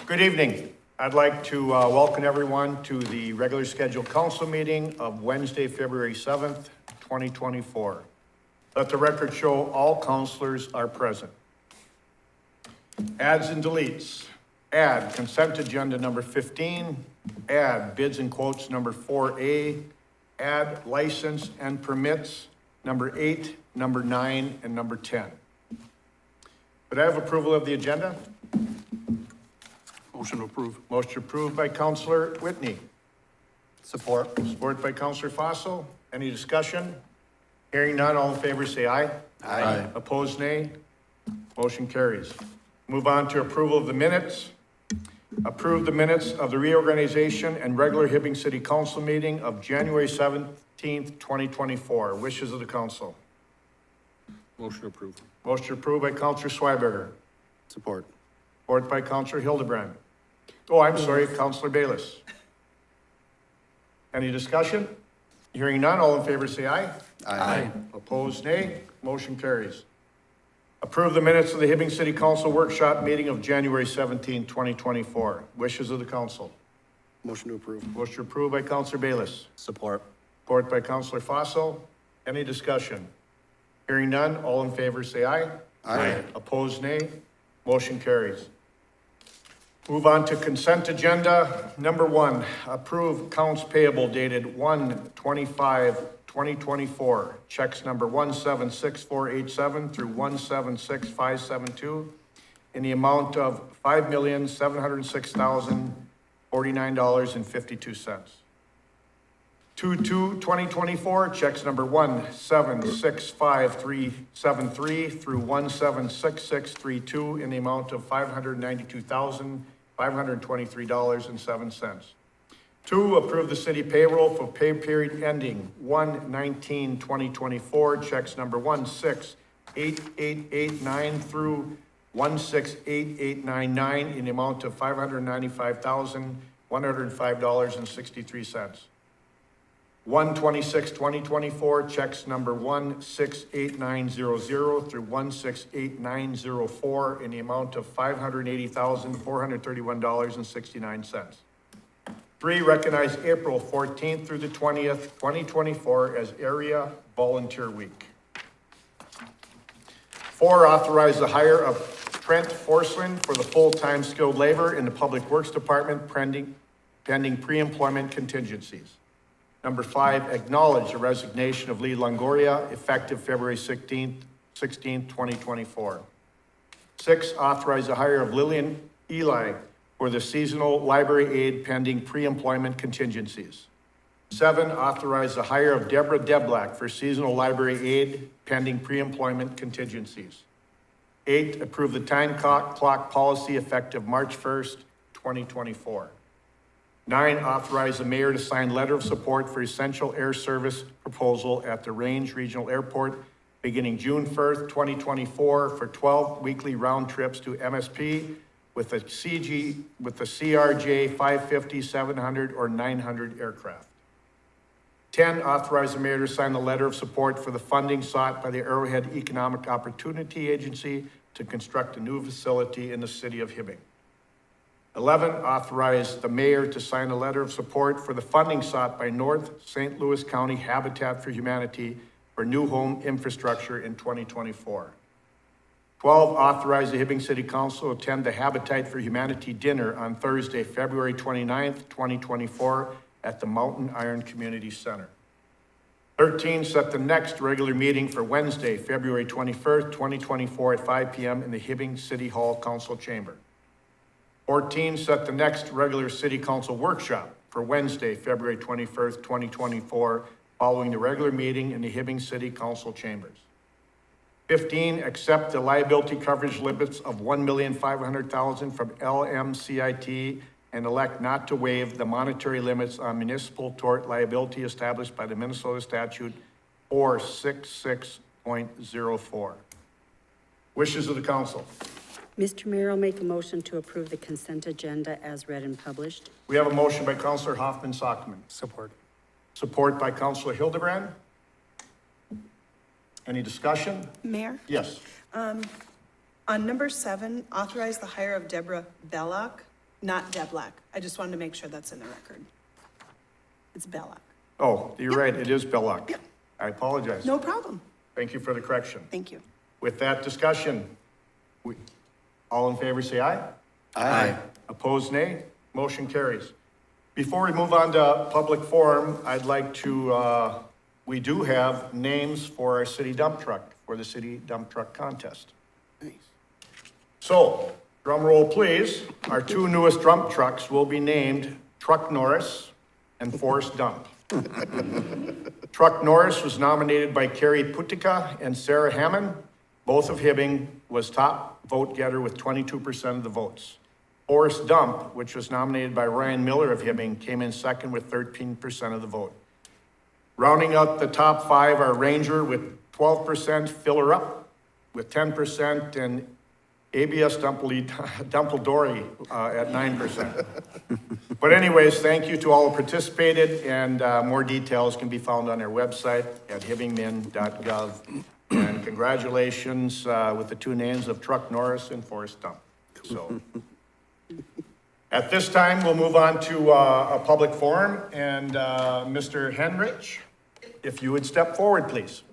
Good evening. I'd like to welcome everyone to the regular scheduled council meeting of Wednesday, February 7th, 2024. Let the record show all councilors are present. Adds and deletes. Add consent agenda number 15. Add bids and quotes number 4A. Add license and permits number 8, number 9, and number 10. Could I have approval of the agenda? Motion to approve. Motion approved by Councilor Whitney. Support. Support by Councilor Fossil. Any discussion? Hearing none, all in favor say aye. Aye. Opposed, nay. Motion carries. Move on to approval of the minutes. Approve the minutes of the reorganization and regular Hibbing City Council meeting of January 17th, 2024. Wishes of the council. Motion approved. Motion approved by Councilor Schweberger. Support. Support by Councilor Hildebrand. Oh, I'm sorry, Councilor Bayless. Any discussion? Hearing none, all in favor say aye. Aye. Opposed, nay. Motion carries. Approve the minutes of the Hibbing City Council workshop meeting of January 17, 2024. Wishes of the council. Motion to approve. Motion approved by Councilor Bayless. Support. Support by Councilor Fossil. Any discussion? Hearing none, all in favor say aye. Aye. Opposed, nay. Motion carries. Move on to consent agenda. Number 1, approve accounts payable dated 1/25/2024. Checks number 176487 through 176572 in the amount of $5,706,049.52. 2/2/2024, checks number 176573 through 176632 in the amount of $592,523.07. 2, approve the city payroll for pay period ending 1/19/2024, checks number 168889 through 168899 in the amount of $595,105.63. 1/26/2024, checks number 168900 through 168904 in the amount of $580,431.69. 3, recognize April 14th through the 20th, 2024 as Area Volunteer Week. 4, authorize the hire of Trent Forslund for the full-time skilled labor in the Public Works Department pending pre-employment contingencies. Number 5, acknowledge the resignation of Lee Longoria effective February 16th, 2024. 6, authorize the hire of Lillian Eli for the seasonal library aide pending pre-employment contingencies. 7, authorize the hire of Deborah Deblack for seasonal library aide pending pre-employment contingencies. 8, approve the time clock policy effective March 1st, 2024. 9, authorize the mayor to sign letter of support for essential air service proposal at the Range Regional Airport beginning June 1st, 2024 for 12 weekly round trips to MSP with the CRJ 550, 700, or 900 aircraft. 10, authorize the mayor to sign the letter of support for the funding sought by the Arrowhead Economic Opportunity Agency to construct a new facility in the city of Hibbing. 11, authorize the mayor to sign a letter of support for the funding sought by North St. Louis County Habitat for Humanity for new home infrastructure in 2024. 12, authorize the Hibbing City Council to attend the Habitat for Humanity dinner on Thursday, February 29th, 2024 at the Mountain Iron Community Center. 13, set the next regular meeting for Wednesday, February 21st, 2024 at 5 p.m. in the Hibbing City Hall Council Chamber. 14, set the next regular city council workshop for Wednesday, February 21st, 2024, following the regular meeting in the Hibbing City Council chambers. 15, accept the liability coverage limits of $1,500,000 from LMCIT and elect not to waive the monetary limits on municipal tort liability established by the Minnesota statute 466.04. Wishes of the council. Mr. Mayor, I'll make a motion to approve the consent agenda as read and published. We have a motion by Councilor Hoffman-Sockman. Support. Support by Councilor Hildebrand. Any discussion? Mayor, Yes. on number 7, authorize the hire of Deborah Belloc not Deblack. I just wanted to make sure that's in the record. It's Bellac. Oh, you're right, it is Belloc. Yep. I apologize. No problem. Thank you for the correction. Thank you. With that discussion, all in favor say aye. Aye. Opposed, nay. Motion carries. Before we move on to public forum, I'd like to, we do have names for our city dump truck, for the city dump truck contest. Nice. So, drum roll please. Our two newest dump trucks will be named Truck Norris and Forest Dump. Truck Norris was nominated by Carrie Putica and Sarah Hammond. Both of Hibbing was top vote getter with 22% of the votes. Forest Dump, which was nominated by Ryan Miller of Hibbing, came in second with 13% of the vote. Rounding out the top five are Ranger with 12%, Filler Up with 10%, and ABS Dumpledori at 9%. But anyways, thank you to all who participated, and more details can be found on our website at hibbingmin.gov. And congratulations with the two names of Truck Norris and Forest Dump. So, at this time, we'll move on to a public forum, and Mr. Henrich, if you would step forward, please.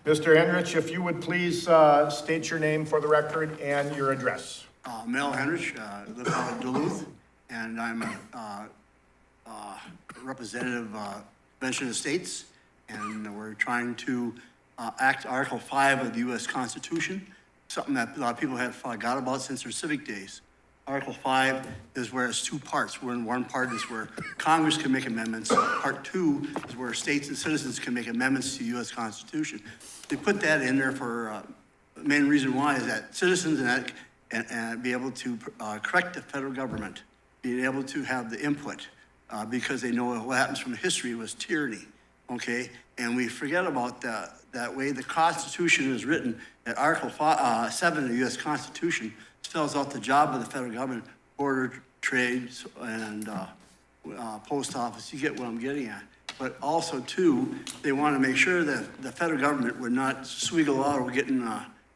Mr. Henrich, if you would please state your name for the record and your address. Mel Henrich, live out of Duluth, and I'm a representative of Convention of States, and we're trying to act Article 5 of the U.S. Constitution, something that a lot of people have forgot about since their civic days. Article 5 is where it's two parts. Where in one part is where Congress can make amendments. Part 2 is where states and citizens can make amendments to the U.S. Constitution. They put that in there for, the main reason why is that citizens and be able to correct the federal government, being able to have the input, because they know what happens from history was tyranny, okay? And we forget about that way the Constitution is written, that Article 7 of the U.S. Constitution spells out the job of the federal government, border, trade, and post office. You get what I'm getting at. But also, too, they want to make sure that the federal government would not swiggle out or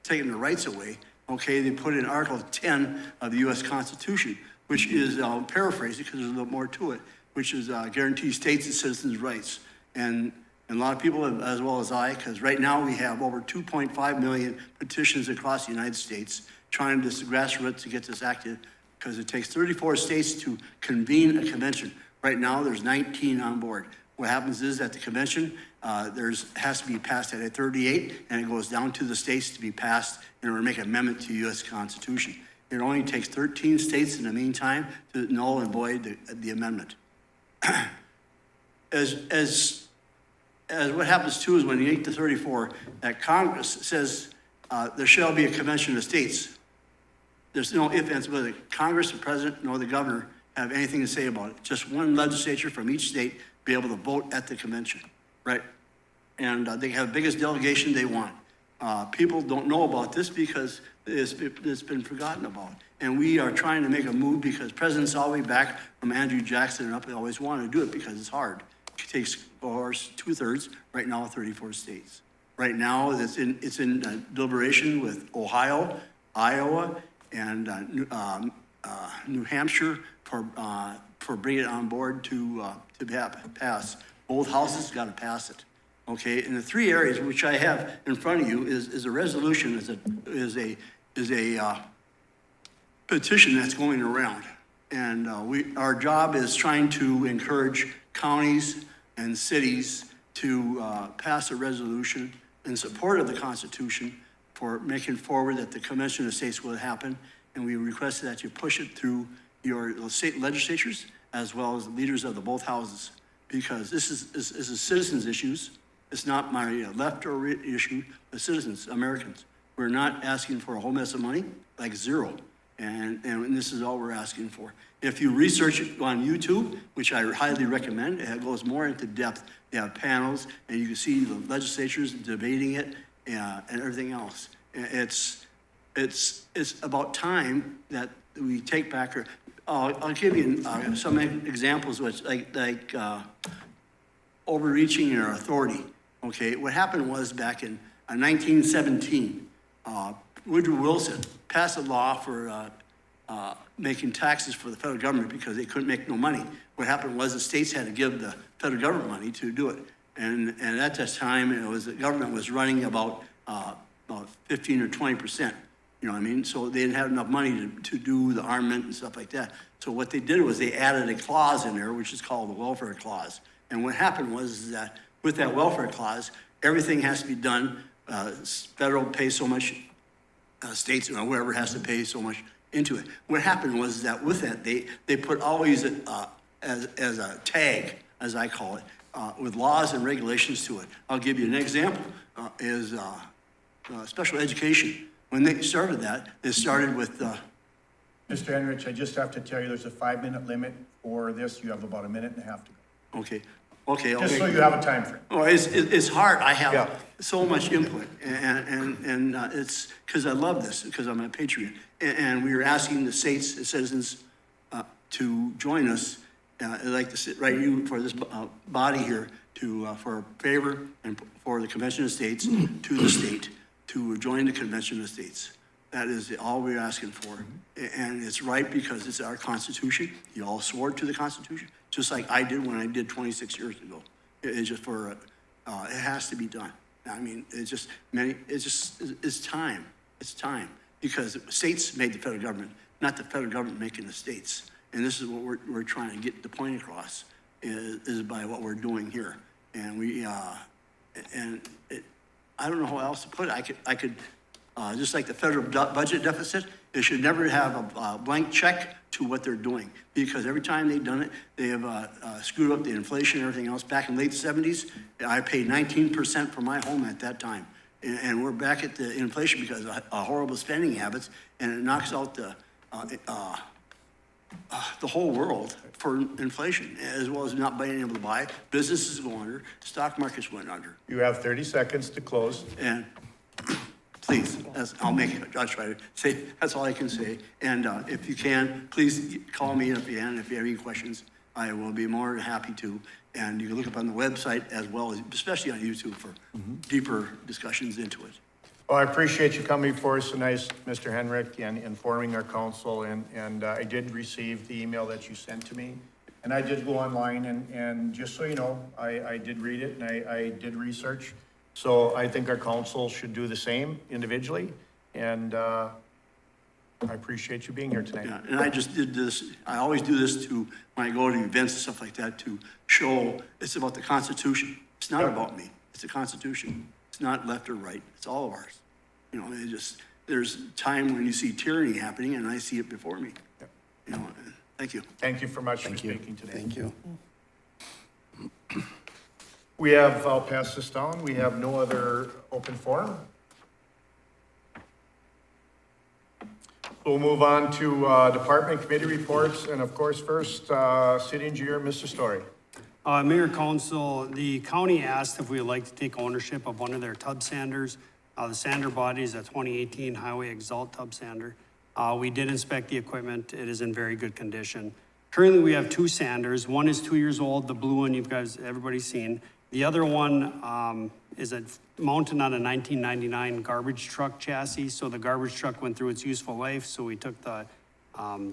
taking the rights away. Okay, they put in Article 10 of the U.S. Constitution, which is, I'll paraphrase it because there's a little more to it, which is guarantees states and citizens' rights. And a lot of people, as well as I, because right now we have over 2.5 million petitions across the United States trying this grassroots to get this active, because it takes 34 states to convene a convention. Right now, there's 19 on board. What happens is at the convention, has to be passed at a 38, and it goes down to the states to be passed in order to make an amendment to the U.S. Constitution. It only takes 13 states in the meantime to null and void the amendment. As what happens too is when you get to 34, that Congress says there shall be a convention of states. There's no ifs, ands, whether Congress, the president, nor the governor have anything to say about it. Just one legislature from each state be able to vote at the convention, right? And they have the biggest delegation they want. People don't know about this because it's been forgotten about. And we are trying to make a move because President's all the way back from Andrew Jackson and up, they always wanted to do it because it's hard. It takes, of course, 2/3, right now 34 states. Right now, it's in deliberation with Ohio, Iowa, and New Hampshire for bringing it on board to pass. Both houses got to pass it. Okay, in the three areas which I have in front of you is a resolution, is a petition that's going around, and our job is trying to encourage counties and cities to pass a resolution in support of the Constitution for making forward that the Convention of States will happen, and we request that you push it through your state legislatures as well as the leaders of the both houses, because this is citizens' issues. It's not my left or right issue, the citizens, Americans. We're not asking for a whole mess of money, like zero, and this is all we're asking for. If you research it on YouTube, which I highly recommend, it goes more into depth. They have panels, and you can see the legislatures debating it and everything else. It's about time that we take back. I'll give you some examples, which like overreaching your authority. Okay, what happened was back in 1917, Woodrow Wilson passed a law for making taxes for the federal government because they couldn't make no money. What happened was the states had to give the federal government money to do it. And at that time, the government was running about 15 or 20%. You know what I mean? So they didn't have enough money to do the armament and stuff like that. So what they did was they added a clause in there, which is called the welfare clause. And what happened was that with that welfare clause, everything has to be done. Federal pays so much, states or whoever has to pay so much into it. What happened was that with that, they put always as a tag, as I call it, with laws and regulations to it. I'll give you an example, is special education. When they started that, they started with... Mr. Henrich, I just have to tell you, there's a 5-minute limit for this. You have about 1.5 minutes to go. Okay. Just so you have a time frame. Oh, it's hard. I have Yeah. so much input, and it's because I love this, because I'm a patriot. And we were asking the states, the citizens, to join us. I'd like to sit right you for this body here for a favor and for the Convention of States to the state to join the Convention of States. That is all we're asking for. And it's right because it's our Constitution. You all swore to the Constitution, just like I did when I did 26 years ago. It's just for, it has to be done. I mean, it's time. It's time. Because states made the federal government, not the federal government making the states. And this is what we're trying to get the point across, is by what we're doing here. And I don't know how else to put it. I could just like the federal budget deficit, they should never have a blank check to what they're doing. Because every time they've done it, they have screwed up the inflation and everything else. Back in the late 70s, I paid 19% for my home at that time. And we're back at the inflation because of horrible spending habits, and it knocks out the whole world for inflation, as well as not being able to buy. Businesses go under, stock markets went under. You have 30 seconds to close. And please, I'll make it, I'll try to say, that's all I can say. And if you can, please call me if you can, if you have any questions. I will be more than happy to. And you can look up on the website as well as, especially on YouTube, for deeper discussions into it. Well, I appreciate you coming before us tonight, Mr. Henrich, and informing our council. And I did receive the email that you sent to me. And I did go online, and just so you know, I did read it, and I did research. So I think our council should do the same individually. And I appreciate you being here tonight. Yeah, and I just did this, I always do this when I go to events and stuff like that, to show it's about the Constitution. It's not about me, it's the Constitution. It's not left or right, it's all of ours. You know, there's time when you see tyranny happening, and I see it before me. Yep. You know, thank you. Thank you for much for speaking today. Thank you. I'll pass this down. We have no other open forum. We'll move on to department committee reports, and of course, first, city engineer, Mr. Story. Mayor, Council, the county asked if we would like to take ownership of one of their tub sanders. The sander body is a 2018 Highway Exalt tub sander. We did inspect the equipment. It is in very good condition. Currently, we have 2 sanders. One is 2 years old, the blue one everybody's seen. The other one is mounted on a 1999 garbage truck chassis. So the garbage truck went through its useful life. So we took the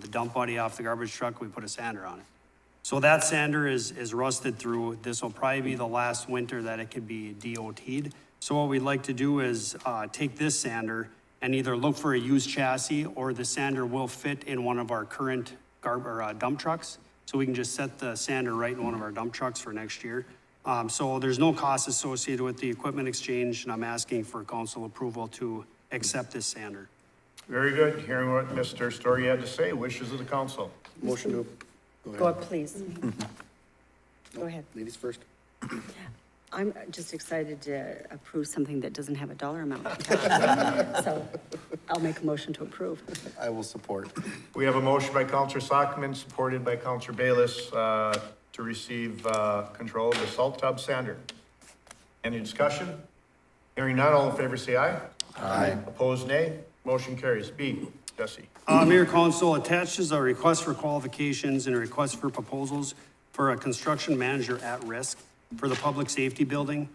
dump body off the garbage truck. We put a sander on it. So that sander is rusted through. This will probably be the last winter that it could be DOT'd. So what we'd like to do is take this sander and either look for a used chassis, or the sander will fit in one of our current dump trucks. So we can just set the sander right in one of our dump trucks for next year. So there's no cost associated with the equipment exchange, and I'm asking for council approval to accept this sander. Very good. Hearing what Mr. Story had to say, wishes of the council. Motion to, Go up, please. Go ahead. ladies first. I'm just excited to approve something that doesn't have a dollar amount. So I'll make a motion to approve. I will support. We have a motion by Counselor Sockman, supported by Counselor Bayless, to receive control of the salt tub sander. Any discussion? Hearing none, all in favor say aye. Aye. Opposed, nay. Motion carries. B, Jesse. Mayor, Council, attached is a request for qualifications and a request for proposals for a construction manager at risk for the public safety building.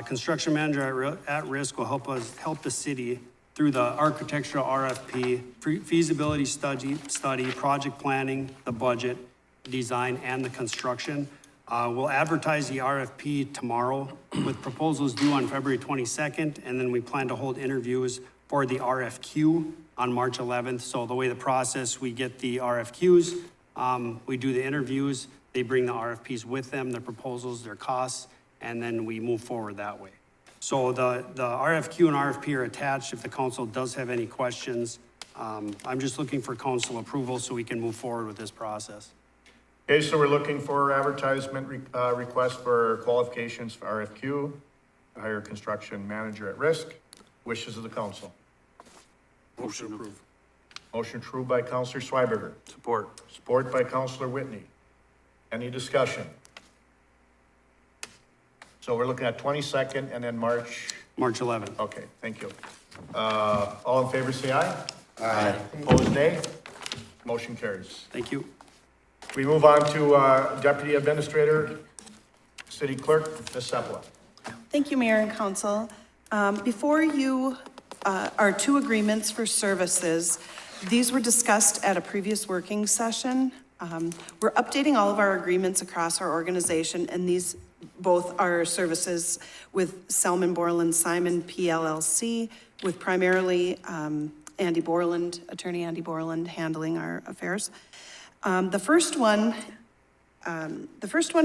Construction manager at risk will help the city through the architectural RFP, feasibility study, project planning, the budget, design, and the construction. We'll advertise the RFP tomorrow with proposals due on February 22nd, and then we plan to hold interviews for the RFQ on March 11th. So the way the process, we get the RFQs, we do the interviews, they bring the RFPs with them, their proposals, their costs, and then we move forward that way. So the RFQ and RFP are attached if the council does have any questions. I'm just looking for council approval so we can move forward with this process. Okay, so we're looking for advertisement request for qualifications for RFQ, to hire construction manager at risk. Wishes of the council. Motion approved. Motion approved by Councilor Schweberger. Support. Support by Councilor Whitney. Any discussion? So we're looking at 22nd and then March. March 11th. Okay, thank you. All in favor, say aye. Aye. Opposed, nay. Motion carries. Thank you. We move on to Deputy Administrator, City Clerk, Ms. Sepula. Thank you, Mayor and Council. Before you are two agreements for services. These were discussed at a previous working session. We're updating all of our agreements across our organization, and these both are services with Selman Borland Simon PLLC, with primarily Andy Borland, Attorney Andy Borland, handling our affairs. The first one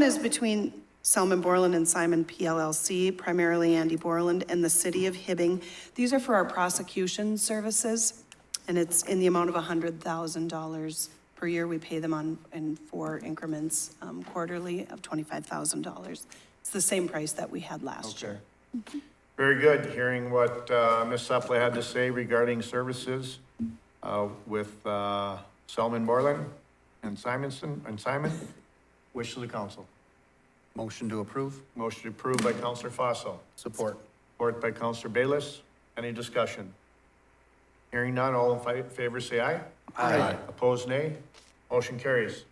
is between Selman Borland and Simon PLLC, primarily Andy Borland, and the City of Hibbing. These are for our prosecution services, and it's in the amount of $100,000 per year. We pay them in 4 increments quarterly of $25,000. It's the same price that we had last year. Very good. Hearing what Ms. Sepula had to say regarding services with Selman Borland and Simon. Wish of the council. Motion to approve. Motion approved by Councilor Fossil. Support. Support by Councilor Bayless. Any discussion? Hearing none, all in favor say aye. Aye. Opposed, nay. Motion carries.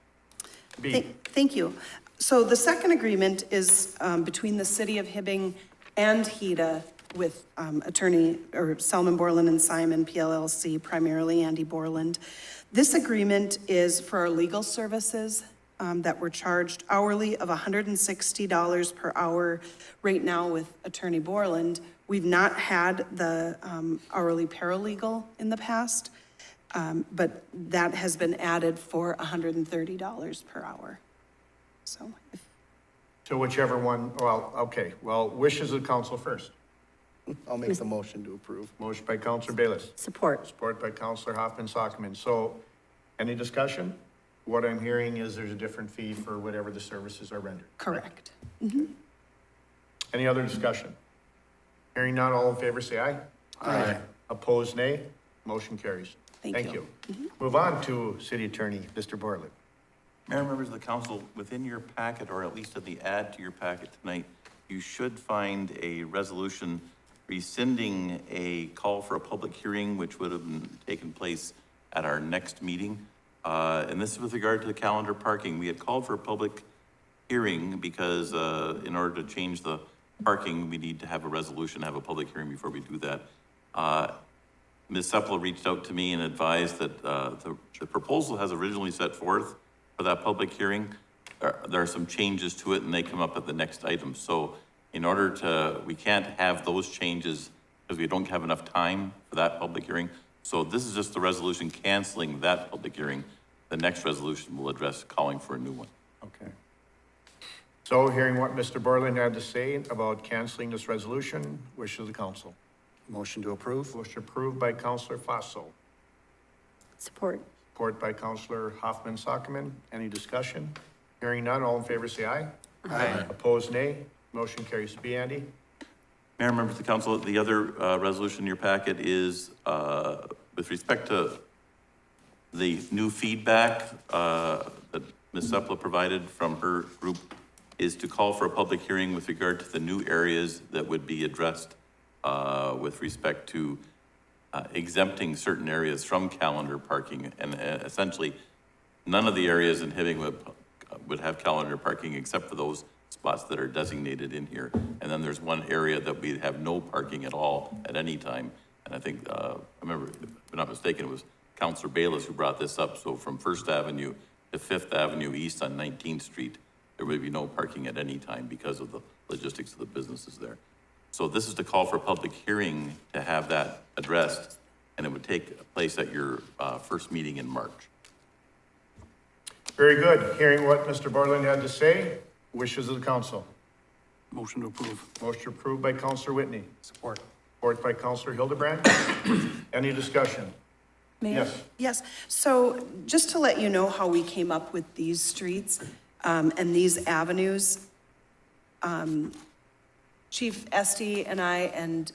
B. Thank you. So the second agreement is between the City of Hibbing and HEDA with Selman Borland and Simon PLLC, primarily Andy Borland. This agreement is for our legal services that we're charged hourly of $160 per hour right now with Attorney Borland. We've not had the hourly paralegal in the past, but that has been added for $130 per hour. So To whichever one, wishes of the council first. I'll make the motion to approve. Motion by Councilor Bayless. Support. Support by Councilor Hoffman-Sockman. So, any discussion? What I'm hearing is there's a different fee for whatever the services are rendered. correct. Any other discussion? Hearing none, all in favor say aye. Aye. Opposed, nay. Motion carries. Thank you. Move on to City Attorney, Mr. Borland. Mayor, members of the council, within your packet, or at least at the add to your packet tonight, you should find a resolution rescinding a call for a public hearing, which would have taken place at our next meeting. And this is with regard to the calendar parking. We had called for a public hearing because in order to change the parking, we need to have a resolution, have a public hearing before we do that. Ms. Sepula reached out to me and advised that the proposal has originally set forth for that public hearing. There are some changes to it and they come up at the next item. So in order to, we can't have those changes because we don't have enough time for that public hearing. So this is just the resolution canceling that public hearing. The next resolution will address calling for a new one. Okay. So hearing what Mr. Borland had to say about canceling this resolution, wishes of the council. Motion to approve. Motion approved by Councilor Fossil. Support. Support by Councilor Hoffman-Sockman. Any discussion? Hearing none, all in favor say aye. Aye. Opposed, nay. Motion carries. B, Andy. Mayor, members of the council, the other resolution in your packet is with respect to the new feedback that Ms. Sepula provided from her group is to call for a public hearing with regard to the new areas that would be addressed with respect to exempting certain areas from calendar parking. And essentially, none of the areas in Hibbing would have calendar parking except for those spots that are designated in here. And then there's one area that we have no parking at all at any time, And I think, I remember, if I'm not mistaken, it was Councilor Bayless who brought this up. So from First Avenue to Fifth Avenue East on 19th Street, there would be no parking at any time because of the logistics of the businesses there. So this is to call for a public hearing to have that addressed, and it would take place at your first meeting in March. Very good. Hearing what Mr. Borland had to say, wishes of the council. Motion to approve. Motion approved by Councilor Whitney, Support. support by Councilor Hildebrand. Any discussion? Mayor? Yes. Yes, so just to let you know how we came up with these streets and these avenues, Chief Esty and I and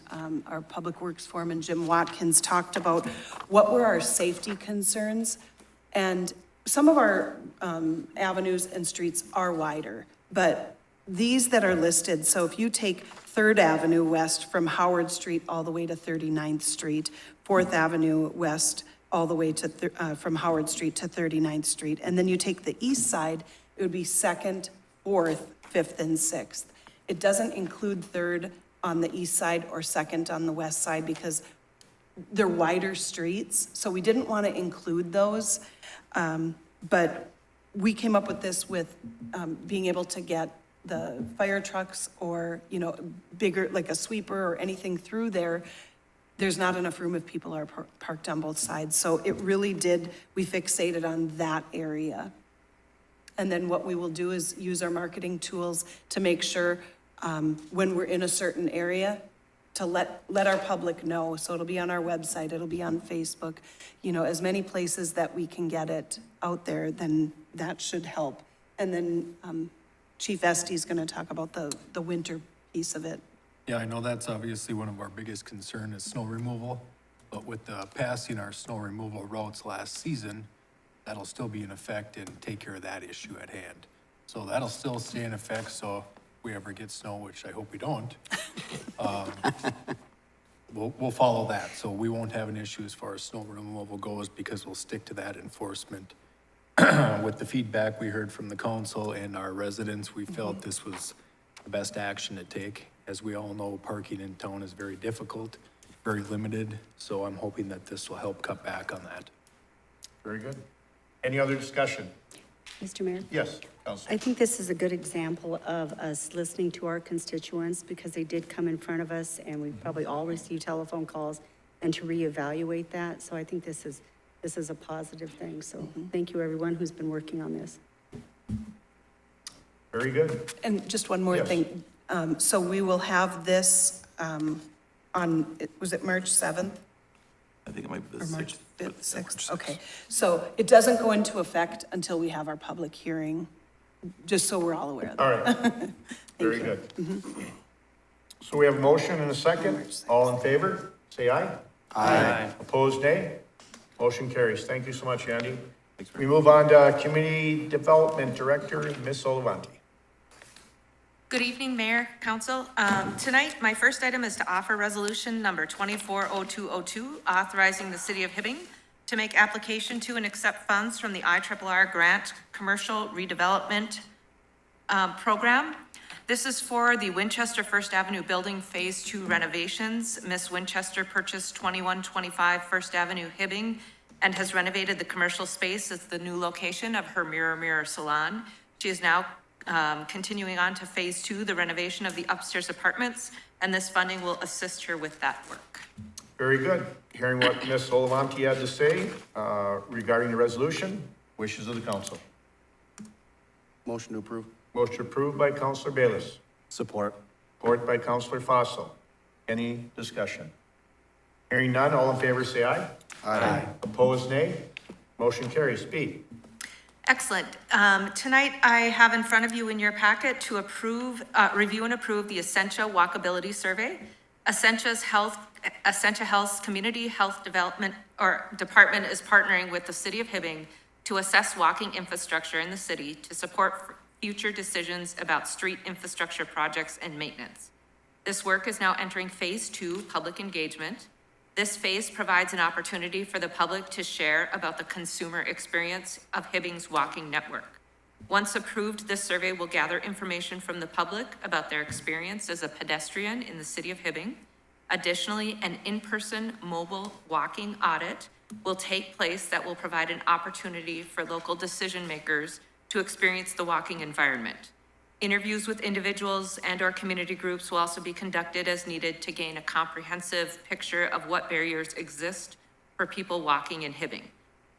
our Public Works Foreman, Jim Watkins, talked about what were our safety concerns. And some of our avenues and streets are wider, but these that are listed, so if you take Third Avenue West from Howard Street all the way to 39th Street, Fourth Avenue West all the way to, from Howard Street to 39th Street, and then you take the east side, it would be Second, Fourth, Fifth, and Sixth. It doesn't include Third on the east side or Second on the west side because they're wider streets, so we didn't want to include those. But we came up with this with being able to get the fire trucks or, you know, bigger, like a sweeper or anything through there. There's not enough room if people are parked on both sides. So it really did, we fixated on that area. And then what we will do is use our marketing tools to make sure when we're in a certain area, to let our public know. So it'll be on our website, it'll be on Facebook, you know, as many places that we can get it out there, then that should help. And then Chief Esty's gonna talk about the winter piece of it. Yeah, I know that's obviously one of our biggest concern is snow removal, but with the passing our snow removal routes last season, that'll still be in effect and take care of that issue at hand. So that'll still stay in effect, so if we ever get snow, which I hope we don't, we'll follow that. So we won't have an issue as far as snow removal goes because we'll stick to that enforcement. With the feedback we heard from the council and our residents, we felt this was the best action to take. As we all know, parking in town is very difficult, very limited, so I'm hoping that this will help cut back on that. Very good. Any other discussion? Mr. Mayor? Yes, Councilor. I think this is a good example of us listening to our constituents because they did come in front of us and we probably all received telephone calls and to reevaluate that. So I think this is a positive thing. So thank you everyone who's been working on this. Very good. And just one more Yes. thing. So we will have this on, was it March 7th? I think it might be the Or March 6th. 5th, 6th, okay. So it doesn't go into effect until we have our public hearing, just so we're all aware of that. All right. Very good. So we have a motion and a second. All in favor, say aye. Aye. Opposed, nay. Motion carries. Thank you so much, Andy. Thanks We very move on to Community Development Director, Ms. Olivanti. Good evening, Mayor, Council. Tonight, my first item is to offer resolution number 240202, authorizing the City of Hibbing to make application to and accept funds from the IRRR Grant Commercial Redevelopment Program. This is for the Winchester First Avenue Building Phase 2 renovations. Ms. Winchester purchased 2125 First Avenue Hibbing and has renovated the commercial space as the new location of her Mirror Salon. She is now continuing on to Phase 2, the renovation of the upstairs apartments, and this funding will assist her with that work. Very good. Hearing what Ms. Olivanti had to say regarding the resolution, wishes of the council. Motion to approve. Motion approved by Councilor Bayless, Support. support by Councilor Fossil. Any discussion? Hearing none, all in favor say aye. Aye. Opposed, nay. Motion carries. B. Excellent. Tonight, I have in front of you in your packet to approve, review and approve the Essentia Walkability Survey. Essentia Health's Community Health Development Department is partnering with the City of Hibbing to assess walking infrastructure in the city to support future decisions about street infrastructure projects and maintenance. This work is now entering Phase 2, public engagement. This phase provides an opportunity for the public to share about the consumer experience of Hibbing's walking network. Once approved, this survey will gather information from the public about their experience as a pedestrian in the city of Hibbing. Additionally, an in-person mobile walking audit will take place that will provide an opportunity for local decision makers to experience the walking environment. Interviews with individuals and/or community groups will also be conducted as needed to gain a comprehensive picture of what barriers exist for people walking in Hibbing.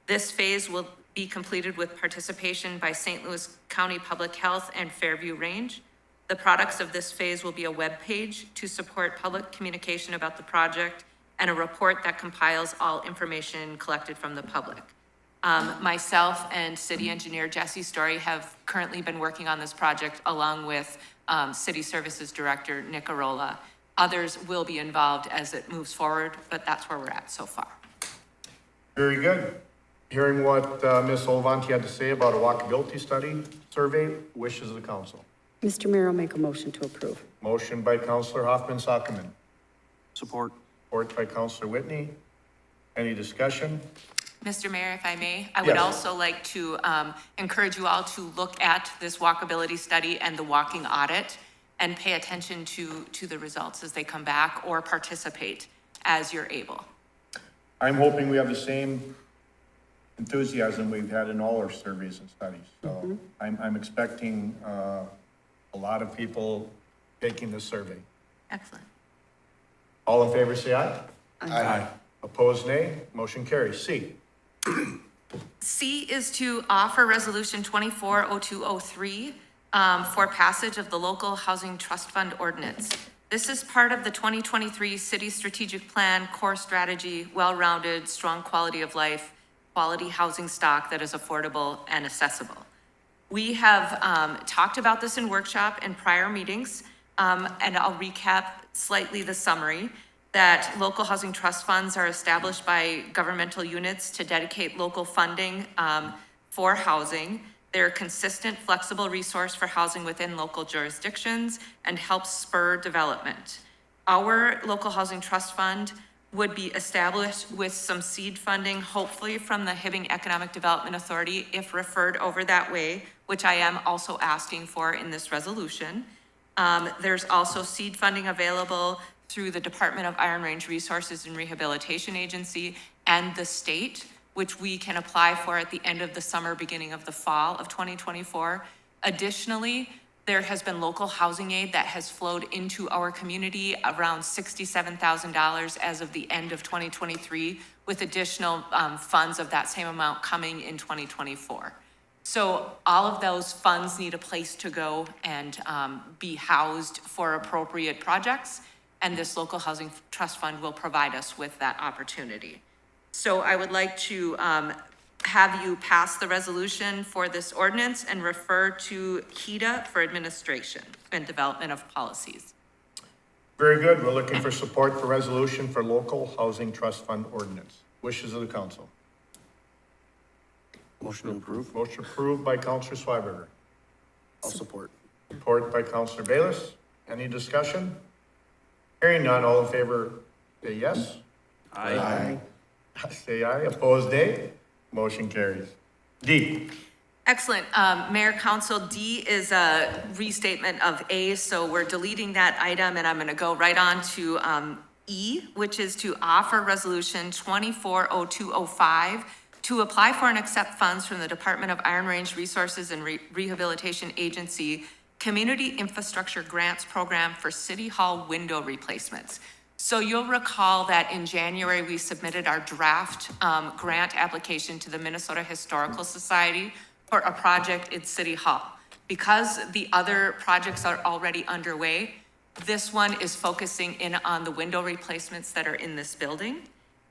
This phase will be completed with participation by St. Louis County Public Health and Fairview Range. The products of this phase will be a web page to support public communication about the project and a report that compiles all information collected from the public. Myself and City Engineer Jesse Story have currently been working on this project along with City Services Director Nick Arola. Others will be involved as it moves forward, but that's where we're at so far. Very good. Hearing what Ms. Olivanti had to say about a walkability study survey, wishes of the council. Mr. Mayor, I'll make a motion to approve. Motion by Councilor Hoffman Sockman, Support. support by Councilor Whitney. Any discussion? Mr. Mayor, if I may, I would Yes. also like to encourage you all to look at this walkability study and the walking audit and pay attention to the results as they come back, or participate as you're able. I'm hoping we have the same enthusiasm we've had in all our surveys and studies. So I'm expecting a lot of people taking this survey. Excellent. All in favor, say aye. Aye. Opposed, nay. Motion carries. C. C is to offer Resolution 240203 for passage of the Local Housing Trust Fund Ordinance. This is part of the 2023 City Strategic Plan core strategy, well-rounded, strong quality of life, quality housing stock that is affordable and accessible. We have talked about this in workshop and prior meetings, and I'll recap slightly the summary. That local housing trust funds are established by governmental units to dedicate local funding for housing. They're a consistent, flexible resource for housing within local jurisdictions and help spur development. Our local housing trust fund would be established with some seed funding, hopefully from the Hibbing Economic Development Authority, if referred over that way, which I am also asking for in this resolution. There's also seed funding available through the Department of Iron Range Resources and Rehabilitation Agency and the state, which we can apply for at the end of the summer, beginning of the fall of 2024. Additionally, there has been local housing aid that has flowed into our community, around $67,000 as of the end of 2023, with additional funds of that same amount coming in 2024. So all of those funds need a place to go and be housed for appropriate projects. And this local housing trust fund will provide us with that opportunity. So I would like to have you pass the resolution for this ordinance and refer to HEDA for administration and development of policies. Very good. We're looking for support for resolution for local housing trust fund ordinance. Wishes of the council. Motion to approve. Motion approved by Councilor Schweberger. I'll support. Support by Councilor Bayless. Any discussion? Hearing none, all in favor, say yes. Aye. Say aye. Opposed, nay. Motion carries. D. Excellent. Mayor, Council, D is a restatement of A, so we're deleting that item, and I'm going to go right on to E, which is to offer Resolution 240205 to apply for and accept funds from the Department of Iron Range Resources and Rehabilitation Agency Community Infrastructure Grants Program for City Hall window replacements. So you'll recall that in January, we submitted our draft grant application to the Minnesota Historical Society for a project in City Hall. Because the other projects are already underway, this one is focusing in on the window replacements that are in this building.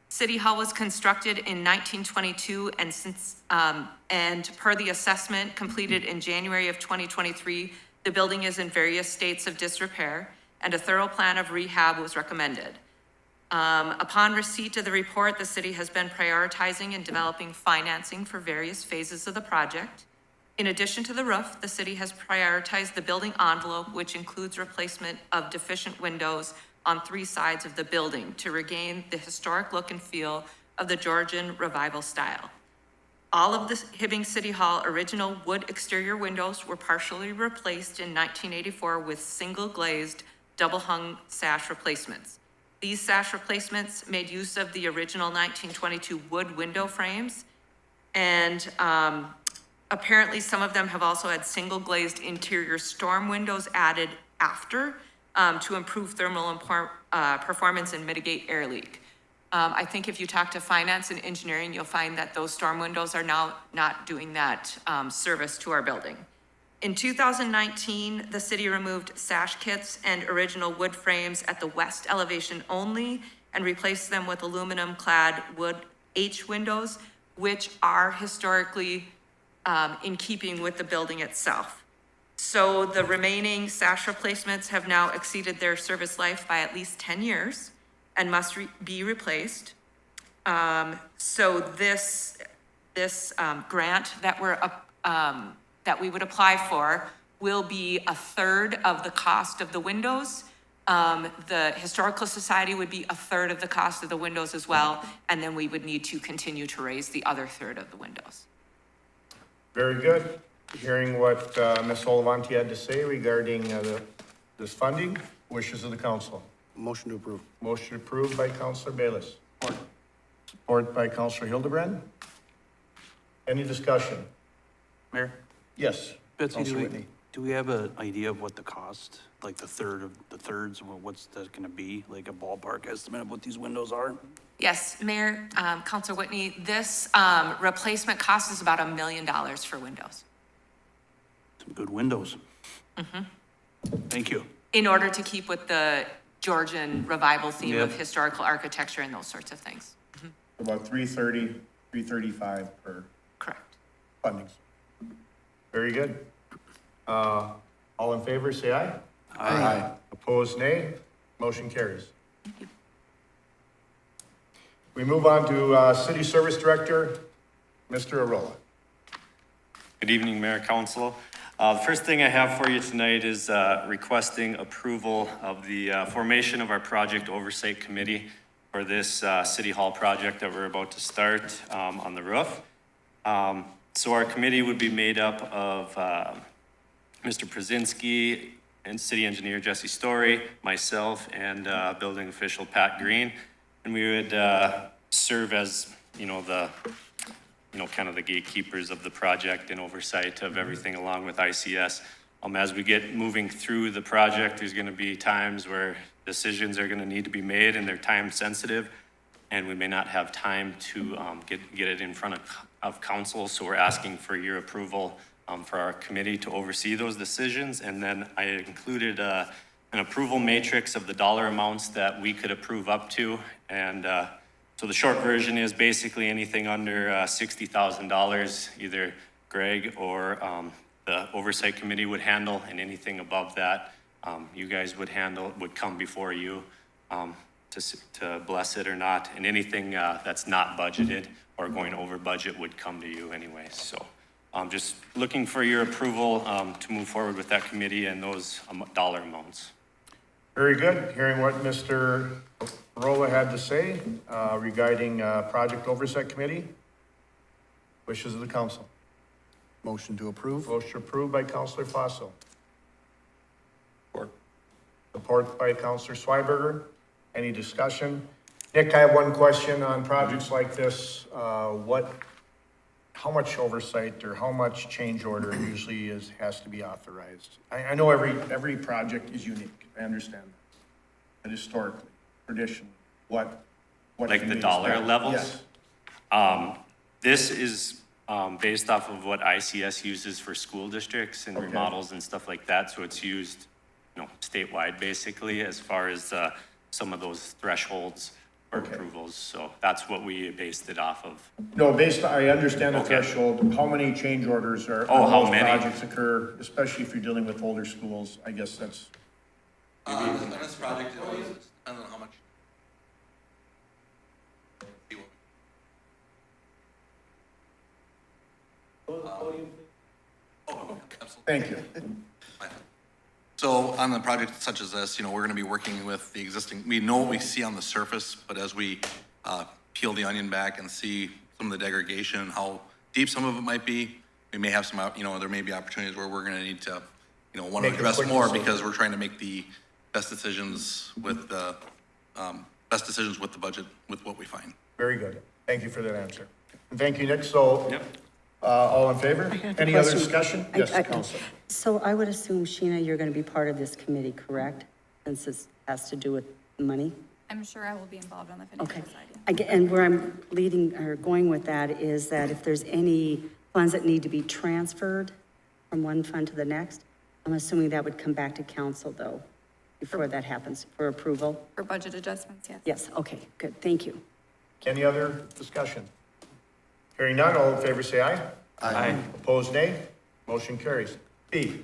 City Hall was constructed in 1922, and since and per the assessment completed in January of 2023, the building is in various states of disrepair, and a thorough plan of rehab was recommended. Upon receipt of the report, the city has been prioritizing and developing financing for various phases of the project. In addition to the roof, the city has prioritized the building envelope, which includes replacement of deficient windows on 3 sides of the building to regain the historic look and feel of the Georgian Revival style. All of the Hibbing City Hall original wood exterior windows were partially replaced in 1984 with single glazed, double hung sash replacements. These sash replacements made use of the original 1922 wood window frames, and apparently some of them have also had single glazed interior storm windows added after to improve thermal performance and mitigate air leak. I think if you talk to finance and engineering, you'll find that those storm windows are now not doing that service to our building. In 2019, the city removed sash kits and original wood frames at the west elevation only and replaced them with aluminum-clad wood H windows, which are historically in keeping with the building itself. So the remaining sash replacements have now exceeded their service life by at least 10 years and must be replaced. So this grant that we would apply for will be a third of the cost of the windows. The Historical Society would be a third of the cost of the windows as well, and then we would need to continue to raise the other third of the windows. Very good. Hearing what Ms. Olivanti had to say regarding this funding, wishes of the council. Motion to approve. Motion approved by Councilor Bayless. Support by Councilor Hildebrand. Any discussion? Mayor? Yes. Betsy, Councilor Whitney. do we have an idea of what the cost, like the third of the thirds, what's that gonna be? Like a ballpark estimate of what these windows are? Yes, Mayor, Councilor Whitney, this replacement cost is about $1 million for windows Some good windows. Thank you. in order to keep with the Georgian revival theme of Yep. historical architecture and those sorts of things. About 330, 335 per Correct. fundings. Very good. All in favor, say aye. Aye. Opposed, nay. Motion carries. We move on to City Service Director, Mr. Arola. Good evening, Mayor, Council. The first thing I have for you tonight is requesting approval of the formation of our Project Oversight Committee for this City Hall project that we're about to start on the roof. So our committee would be made up of Mr. Przinski and City Engineer Jesse Story, myself, and Building Official Pat Green. And we would serve as, kind of the gatekeepers of the project and oversight of everything along with ICS. As we get moving through the project, there's gonna be times where decisions are gonna need to be made and they're time sensitive, and we may not have time to get it in front of council. So we're asking for your approval for our committee to oversee those decisions. And then I included an approval matrix of the dollar amounts that we could approve up to. And so the short version is basically anything under $60,000, either Greg or the oversight committee would handle, and anything above that, you guys would handle, would come before you to bless it or not. And anything that's not budgeted or going over budget would come to you anyway. So I'm just looking for your approval to move forward with that committee and those dollar amounts. Very good. Hearing what Mr. Arola had to say regarding Project Oversight Committee. Wishes of the council. Motion to approve. Motion approved by Councilor Fossil. Support by Councilor Schweberger. Any discussion? Nick, I have one question on projects like this. How much oversight or how much change order usually has to be authorized? I know every project is unique. I understand that. But historically, traditionally, what Like can the we dollar expect? levels? Yes. This is based off of what ICS uses for school districts and Okay. remodels and stuff like that. So it's used, statewide basically as far as some of those thresholds for Okay. approvals. So that's what we based it off of. No, I understand the Okay. threshold. How many change orders are Oh, on how those many? projects occur, especially if you're dealing with older schools? I guess that's, On this project, it was, I don't know how much. Absolutely. thank you. So on the project such as this, we're gonna be working with the existing, we know what we see on the surface, but as we peel the onion back and see some of the degradation, how deep some of it might be, we may have some, there may be opportunities where we're gonna need to, wanna Make a address quick more decision. because we're trying to make the best decisions with the best decisions with the budget, with what we find. Very good. Thank you for that answer. And thank you, Nick. So, Yep. all in favor? have a Any other question. discussion? Yes, Council. So I would assume, Sheena, you're going to be part of this committee, correct? Since this has to do with money? I'm sure I will be involved on the Okay. financial side. Yeah. And where I'm leading or going with that is that if there's any funds that need to be transferred from one fund to the next, I'm assuming that would come back to council though, before that happens, for approval? For budget adjustments, yes. Yes, okay, good, thank you. Any other discussion? Hearing none, all in favor say aye. Aye. Opposed, nay. Motion carries. B,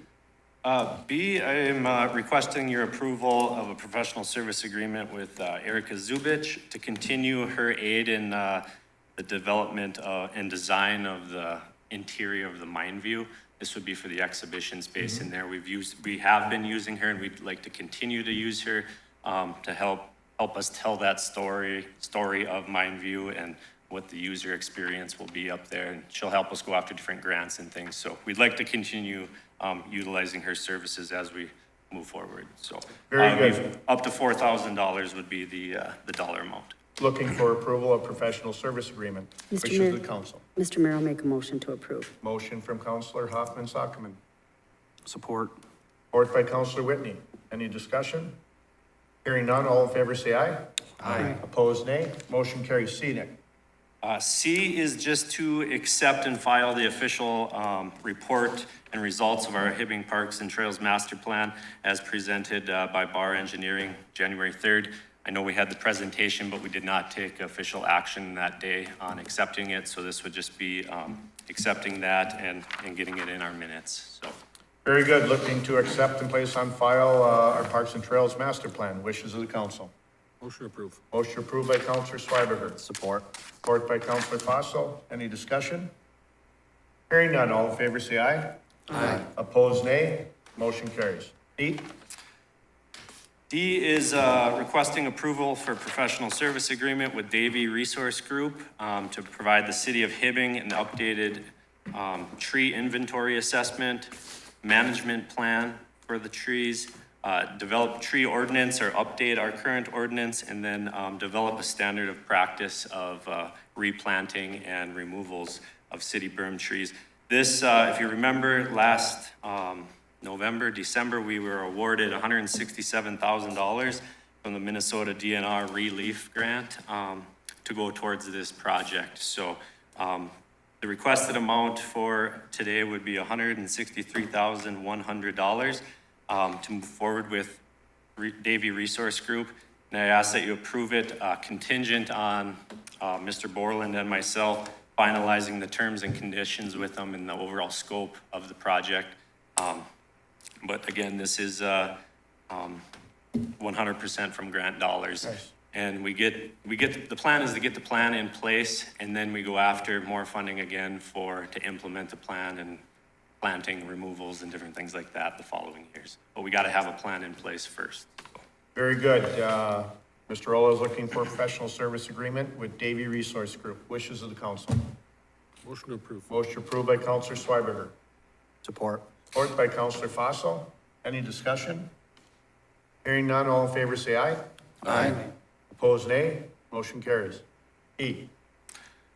B, I am requesting your approval of a professional service agreement with Erica Zubich to continue her aid in the development and design of the interior of the Mine View. This would be for the exhibition space in there. We have been using her, and we'd like to continue to use her to help us tell that story of Mine View and what the user experience will be up there. And she'll help us go after different grants and things. So we'd like to continue utilizing her services as we move forward. So Very good. Up to $4,000 would be the dollar amount. looking for approval of professional service agreement. Mr. Wishes Mayor. of the council. Mr. Mayor, I'll make a motion to approve. Motion from Councilor Hoffman Sockman, Support. support by Councilor Whitney. Any discussion? Hearing none, all in favor say aye. Aye. Opposed, nay. Motion carries. C, Nick. C is just to accept and file the official report and results of our Hibbing Parks and Trails Master Plan as presented by Bar Engineering, January 3rd. I know we had the presentation, but we did not take official action that day on accepting it, so this would just be accepting that and getting it in our minutes, so. Very good. Looking to accept and place on file our Parks and Trails Master Plan. Wishes of the council. Motion approved. Motion approved by Councilor Schweberger. Support. Support by Councilor Fossil. Any discussion? Hearing none, all in favor say aye. Aye. Opposed, nay. Motion carries. D, D is requesting approval for professional service agreement with Davy Resource Group to provide the city of Hibbing an updated tree inventory assessment, management plan for the trees, develop tree ordinance or update our current ordinance, and then develop a standard of practice of replanting and removals of city berm trees. This, if you remember, last November, December, we were awarded $167,000 from the Minnesota DNR Relief Grant to go towards this project. So the requested amount for today would be $163,100 to move forward with Davy Resource Group. And I ask that you approve it contingent on Mr. Borland and myself finalizing the terms and conditions with them and the overall scope of the project. But again, this is 100% from grant dollars. Nice. And the plan is to get the plan in place, and then we go after more funding again to implement the plan and planting removals and different things like that the following years. But we got to have a plan in place first. very good. Mr. Rolo is looking for a professional service agreement with Davy Resource Group. Wishes of the council. Motion approved. Motion approved by Councilor Schweberger. Support. Support by Councilor Fossil. Any discussion? Hearing none, all in favor say aye. Aye. Opposed, nay. Motion carries. E,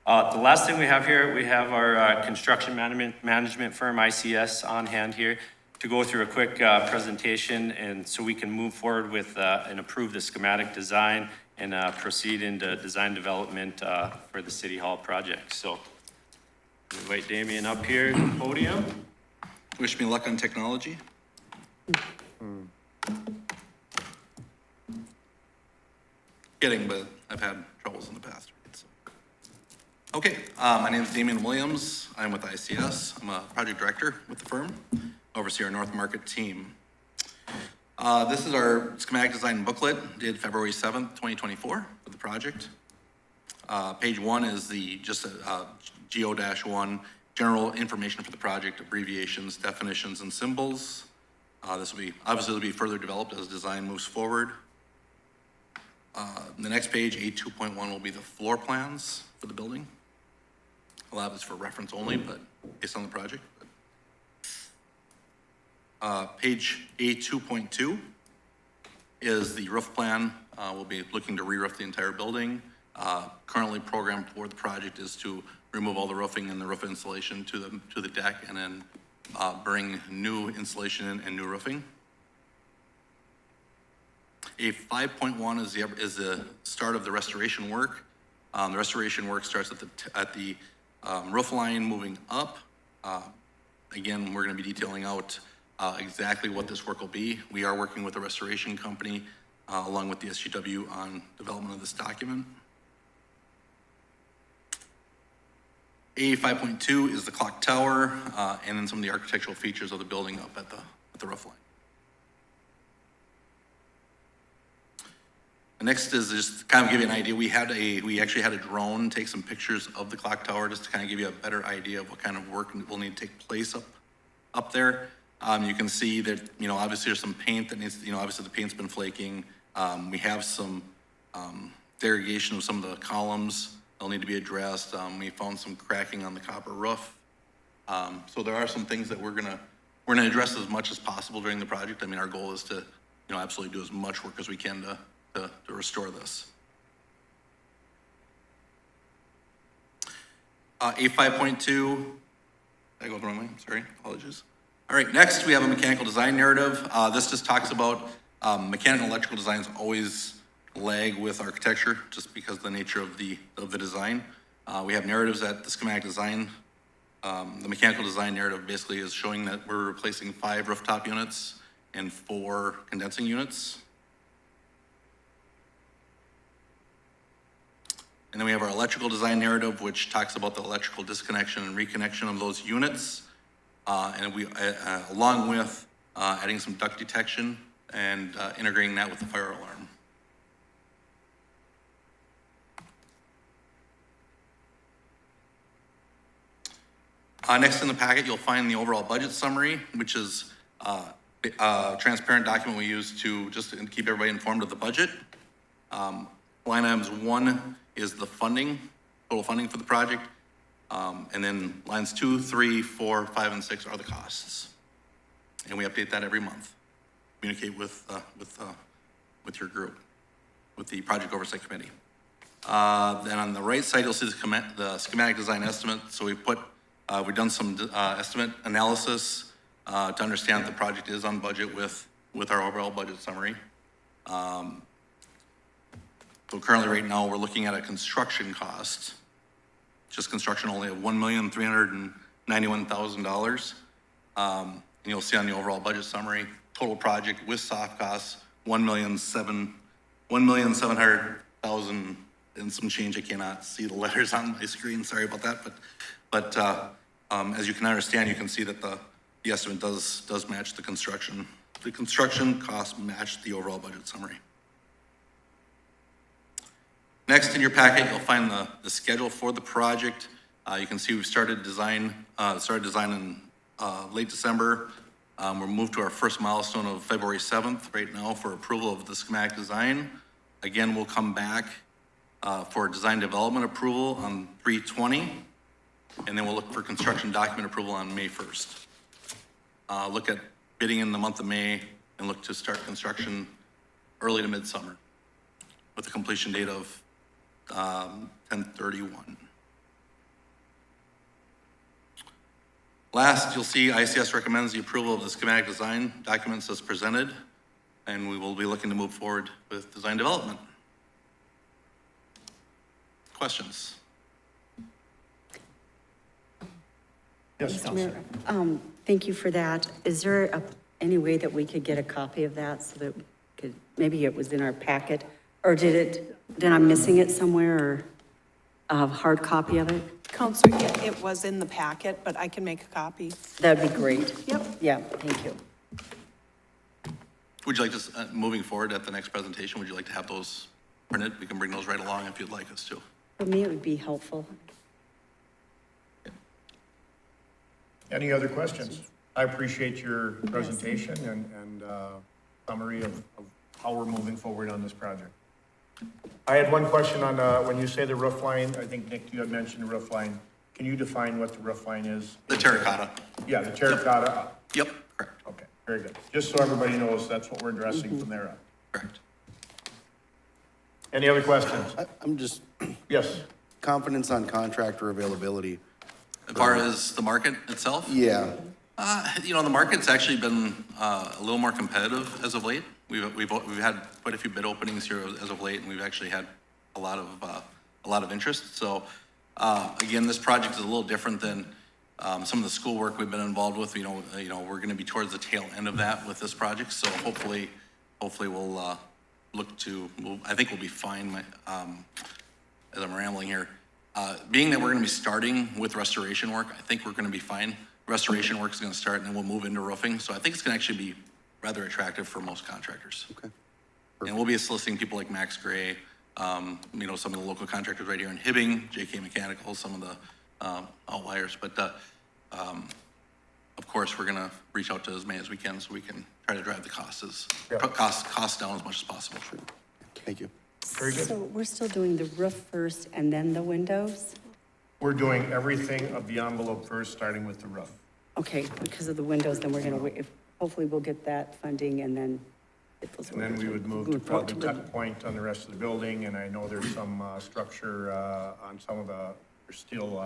The last thing we have here, we have our construction management firm, ICS, on hand here to go through a quick presentation, and so we can move forward with and approve the schematic design and proceed into design development for the City Hall project. So invite Damien up here to the podium. Wish me luck on technology. Kidding, but I've had troubles in the past. Right? So. Okay, my name is Damian Williams. I'm with ICS. I'm a project director with the firm, oversee our North Market team. This is our schematic design booklet, dated February 7th, 2024, for the project. Page 1 is just a GO-1, general information for the project, abbreviations, definitions, and symbols. This will be further developed as design moves forward. The next page, A2.1, will be the floor plans for the building. I'll have this for reference only, but based on the project. Page A2.2 is the roof plan. We'll be looking to re-roof the entire building. Currently programmed for the project is to remove all the roofing and the roof insulation to the deck, and then bring new insulation in and new roofing. A 5.1 is the start of the restoration work. The restoration work starts at the roof line moving up. Again, we're going to be detailing out exactly what this work will be. We are working with a restoration company along with the SGW on development of this document. A 5.2 is the clock tower and then some of the architectural features of the building up at the roof line. The next is just to kind of give you an idea. We actually had a drone take some pictures of the clock tower just to kind of give you a better idea of what kind of work will need to take place up there. You can see that, obviously there's some paint that needs, obviously the paint's been flaking. We have some derogation of some of the columns. They'll need to be addressed. We found some cracking on the copper roof. So there are some things that we're gonna address as much as possible during the project. I mean, our goal is to, absolutely do as much work as we can to restore this. A5.2, did I go the wrong way? Sorry, apologies. All right, next we have a mechanical design narrative. This just talks about mechanical and electrical designs always lag with architecture just because of the nature of the design. We have narratives at the schematic design. The mechanical design narrative basically is showing that we're replacing 5 rooftop units and 4 condensing units. And then we have our electrical design narrative, which talks about the electrical disconnection and reconnection of those units. And we, along with adding some duct detection and integrating that with the fire alarm. Next in the packet, you'll find the overall budget summary, which is a transparent document we use to just keep everybody informed of the budget. Line items 1 is the funding, total funding for the project. And then lines 2, 3, 4, 5, and 6 are the costs. And we update that every month. Communicate with your group, with the Project Oversight Committee. Then on the right side, you'll see the schematic design estimate. So we've done some estimate analysis to understand that the project is on budget with our overall budget summary. So currently right now, we're looking at a construction cost, just construction only of $1,391,000. And you'll see on the overall budget summary, total project with soft costs, $1,700,000 and some change. I cannot see the letters on my screen, sorry about that. But as you can understand, you can see that the estimate does match the construction. The construction costs match the overall budget summary. Next in your packet, you'll find the schedule for the project. You can see we've started design in late December. We're moved to our first milestone of February 7th right now for approval of the schematic design. Again, we'll come back for design development approval on 3/20, and then we'll look for construction document approval on May 1st. Look at bidding in the month of May and look to start construction early to midsummer with a completion date of 10/31. Last, you'll see ICS recommends the approval of the schematic design documents as presented, and we will be looking to move forward with design development. Questions? Yes, Mr. Councilor. Mayor, thank you for that. Is there any way that we could get a copy of that so that maybe it was in our packet? Or did I'm missing it somewhere, or a hard copy of it? Counselor, yeah, it was in the packet, but I can make a copy. That'd be great. Yep. Yeah, thank you. Would you like to, moving forward at the next presentation, would you like to have those printed? We can bring those right along if you'd like us to. For me, it would be helpful. Any other questions? I appreciate your presentation and summary of how we're moving forward on this project. I had one question on, when you say the roof line, I think, Nick, you had mentioned the roof line. Can you define what the roof line is? The terracotta. Yeah, the terracotta. Yep, correct. Okay, very good. Just so everybody knows, that's what we're addressing from there on. Correct. Any other questions? I'm just Yes. confidence on contractor availability. As far as the market itself? Yeah, The market's actually been a little more competitive as of late. We've had quite a few bid openings here as of late, and we've actually had a lot of interest. So, again, this project is a little different than some of the schoolwork we've been involved with. We're going to be towards the tail end of that with this project. So hopefully we'll I think we'll be fine. As I'm rambling here, being that we're going to be starting with restoration work, I think we're going to be fine. Restoration work is going to start, and then we'll move into roofing. So I think it's going to actually be rather attractive for most contractors. okay. And we'll be soliciting people like Max Gray, some of the local contractors right here in Hibbing, JK Mechanical, some of the outliers. But of course, we're going to reach out to as many as we can so we can try to drive the costs down as much as possible. Thank you. Very good. So we're still doing the roof first and then the windows? We're doing everything of the envelope first, starting with the roof. Okay, because of the windows, then we're gonna wait, hopefully we'll get that funding and then get those. And then we would move to probably tuck point on the rest of the building, and I know there's some structure on some of the, there's still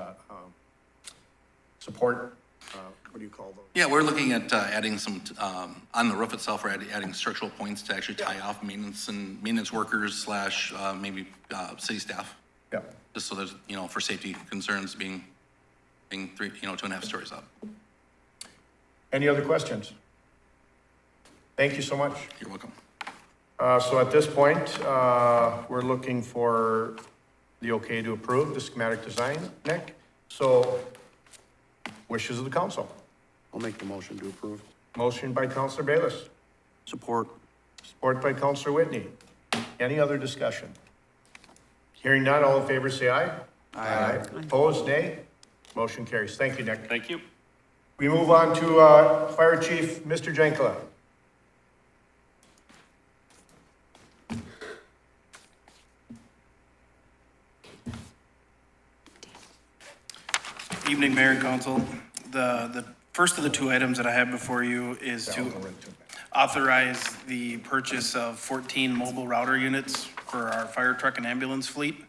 support, what do you call those? Yeah, we're looking at adding some, on the roof itself, we're adding structural points to actually tie off maintenance workers / maybe city staff. Yeah. Just so there's, for safety concerns being 2.5 stories up. Any other questions? Thank you so much. You're welcome. So at this point, we're looking for the okay to approve the schematic design, Nick. So wishes of the council. I'll make the motion to approve. Motion by Councilor Bayless, Support. support by Councilor Whitney. Any other discussion? Hearing none, all in favor say aye. Aye. Opposed, nay. Motion carries. Thank you, Nick. Thank you. We move on to Fire Chief, Mr. Jenkela. Evening, Mayor and Council. The first of the two items that I have before you is to authorize the purchase of 14 mobile router units for our fire truck and ambulance fleet.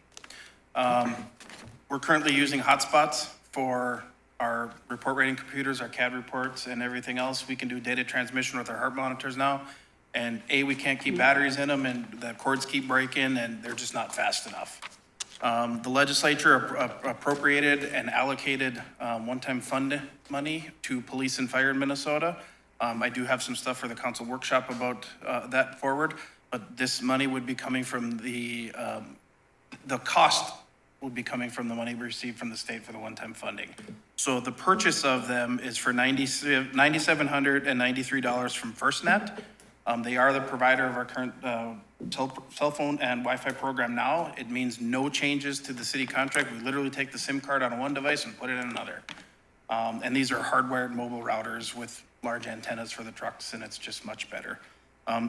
We're currently using hotspots for our report rating computers, our CAD reports, and everything else. We can do data transmission with our heart monitors now. And we can't keep batteries in them, and the cords keep breaking, and they're just not fast enough. The legislature appropriated and allocated one-time fund money to police and fire in Minnesota. I do have some stuff for the council workshop about that forward, but this money would be coming from the cost would be coming from the money we received from the state for the one-time funding. So the purchase of them is for $9,793 from FirstNet. They are the provider of our current cell phone and Wi-Fi program now. It means no changes to the city contract. We literally take the SIM card on one device and put it in another. And these are hardwired mobile routers with large antennas for the trucks, and it's just much better.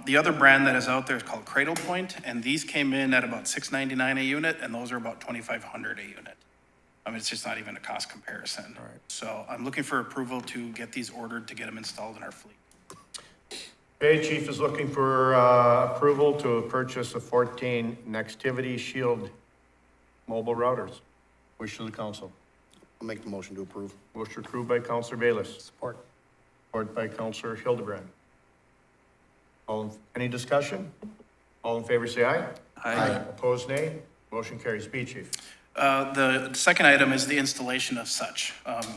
The other brand that is out there is called Cradle Point, and these came in at about $699 a unit, and those are about $2,500 a unit. I mean, it's just not even a cost comparison. All right. So I'm looking for approval to get these ordered to get them installed in our fleet. Okay, Chief is looking for approval to purchase of 14 Nextivity Shield mobile routers. Wish of the council. I'll make the motion to approve. Motion approved by Councilor Bayless. Support. Support by Councilor Hildebrand. Any discussion? All in favor say aye. Aye. Opposed, nay. Motion carries. B, Chief. The second item is the installation of such,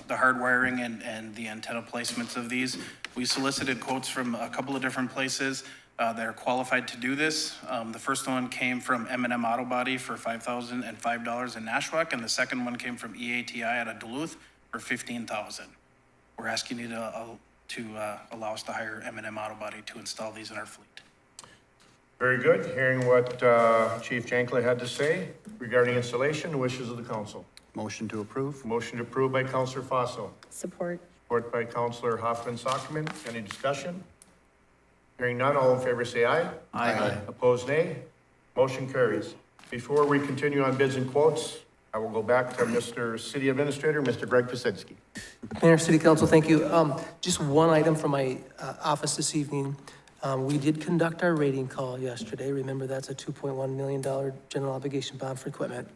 the hard wiring and the antenna placements of these. We solicited quotes from a couple of different places that are qualified to do this. The first one came from M&M Auto Body for $5,005 in Nashwauk, and the second one came from EATI out of Duluth for $15,000. We're asking you to allow us to hire M&M Auto Body to install these in our fleet. Very good. Hearing what Chief Jankla had to say regarding installation, wishes of the council. Motion to approve. Motion approved by Councilor Fossil. Support. Support by Councilor Hoffman-Sockman. Any discussion? Hearing none, all in favor say aye. Aye. Opposed, nay. Motion carries. Before we continue on bids and quotes, I will go back to Mr. City Administrator, Mr. Greg Pasinski. Mayor, City Council, thank you. Just one item from my office this evening. We did conduct our rating call yesterday. Remember, that's a $2.1 million general obligation bond for equipment.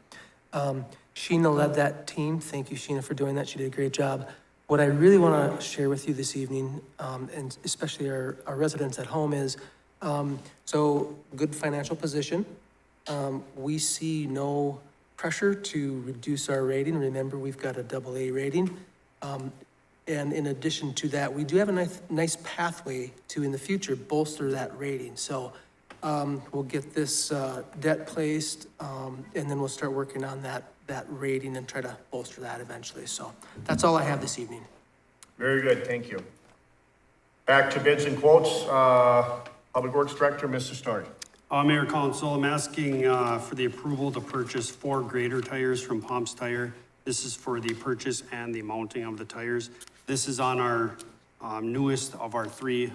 Sheena led that team. Thank you, Sheena, for doing that. She did a great job. What I really want to share with you this evening, and especially our residents at home, is so good financial position. We see no pressure to reduce our rating. Remember, we've got a AA rating. And in addition to that, we do have a nice pathway to, in the future, bolster that rating. So we'll get this debt placed, and then we'll start working on that rating and try to bolster that eventually. So that's all I have this evening. Very good, thank you. Back to bids and quotes. Public Works Director, Mr. Story. Mayor, Council, I'm asking for the approval to purchase 4 grader tires from Pomps Tire. This is for the purchase and the mounting of the tires. This is on our newest of our 3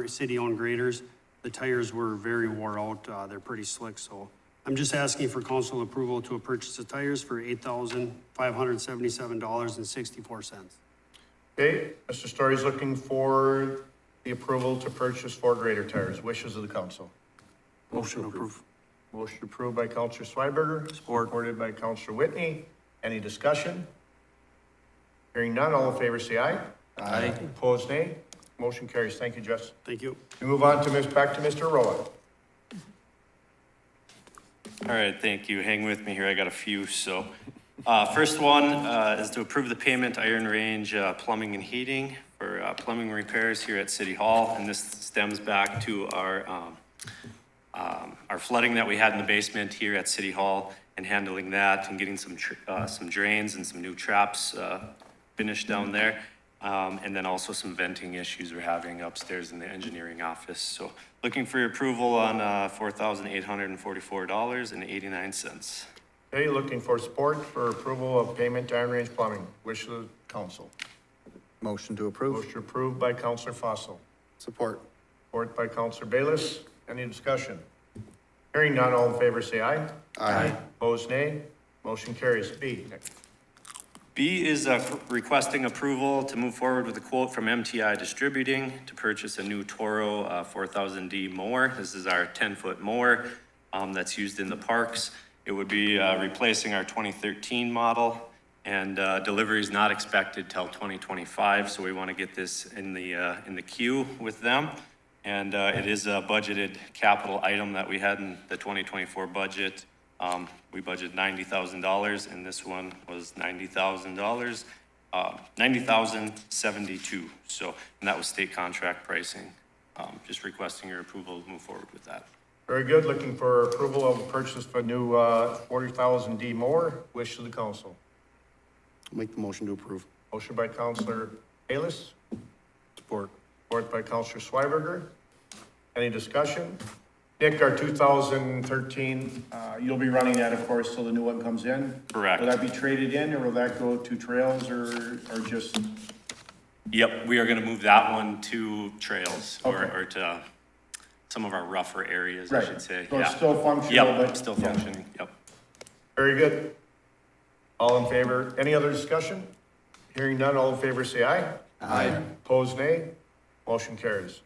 city-owned graders. The tires were very wore out. They're pretty slick, so I'm just asking for council approval to purchase the tires for $8,577.64. Okay, Mr. Story's looking for the approval to purchase 4 grader tires. Wishes of the council. Motion approved. Motion approved by Counselor Schweberger, supported by Counselor Whitney. Any discussion? Hearing none, all in favor say aye. Aye. Opposed, nay. Motion carries. Thank you, Justin. Thank you. We move on to back to Mr. Roa. All right, thank you. Hang with me here. I got a few. So first one is to approve the payment to Iron Range Plumbing and Heating for plumbing repairs here at City Hall. And this stems back to our flooding that we had in the basement here at City Hall and handling that and getting some drains and some new traps finished down there. And then also some venting issues we're having upstairs in the engineering office. So looking for your approval on $4,844.89. Okay, looking for support for approval of payment to Iron Range Plumbing. Wish of the council. Motion to approve. Motion approved by Counselor Fossil. Support. Support by Counselor Bayless. Any discussion? Hearing none, all in favor say aye. Aye. Opposed, nay. Motion carries. B. B is requesting approval to move forward with a quote from MTI Distributing to purchase a new Toro 4000D mower. This is our 10-foot mower that's used in the parks. It would be replacing our 2013 model, and delivery is not expected till 2025. So we want to get this in the queue with them. And it is a budgeted capital item that we had in the 2024 budget. We budgeted $90,000, and this one was $90,000, $90,072. So, and that was state contract pricing. Just requesting your approval to move forward with that. Very good. Looking for approval of the purchase of a new 40,000D mower. Wish of the council. I'll make the motion to approve. Motion by Counselor Bayless. Support. Support by Counselor Schweberger. Any discussion? Nick, our 2013, you'll be running that, of course, till the new one comes in? Correct. Will that be traded in, or will that go to trails, or just? Yep, we are gonna move that one to trails Okay. or to some of our rougher areas, Right. I should say. So Yeah. it's still functional, Yep, but? still Yeah. functioning, yep. Very good. All in favor? Any other discussion? Hearing none, all in favor say aye. Aye. Opposed, nay. Motion carries.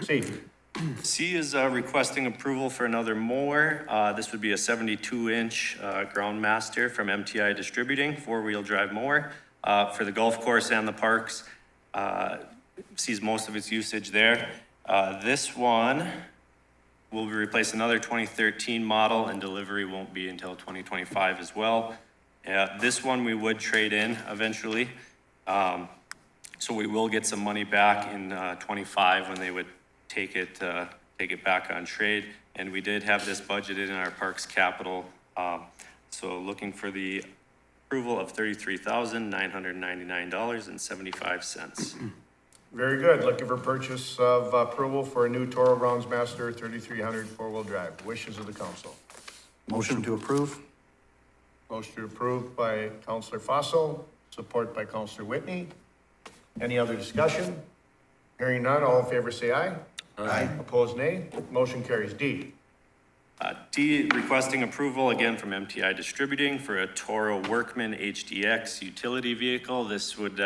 C. C is requesting approval for another mower. This would be a 72-inch Groundmaster from MTI Distributing, 4-wheel drive mower for the golf course and the parks. Sees most of its usage there. This one will replace another 2013 model, and delivery won't be until 2025 as well. This one we would trade in eventually. So we will get some money back in 25 when they would take it back on trade. And we did have this budgeted in our parks capital. So looking for the approval of $33,999.75. Very good. Looking for purchase of approval for a new Toro Groundsmaster 3300 4-wheel drive. Wishes of the council. Motion to approve. Motion approved by Counselor Fossil, support by Counselor Whitney. Any other discussion? Hearing none, all in favor say aye. Aye. Opposed, nay. Motion carries. D. D, requesting approval again from MTI Distributing for a Toro Workman HDX utility vehicle. This would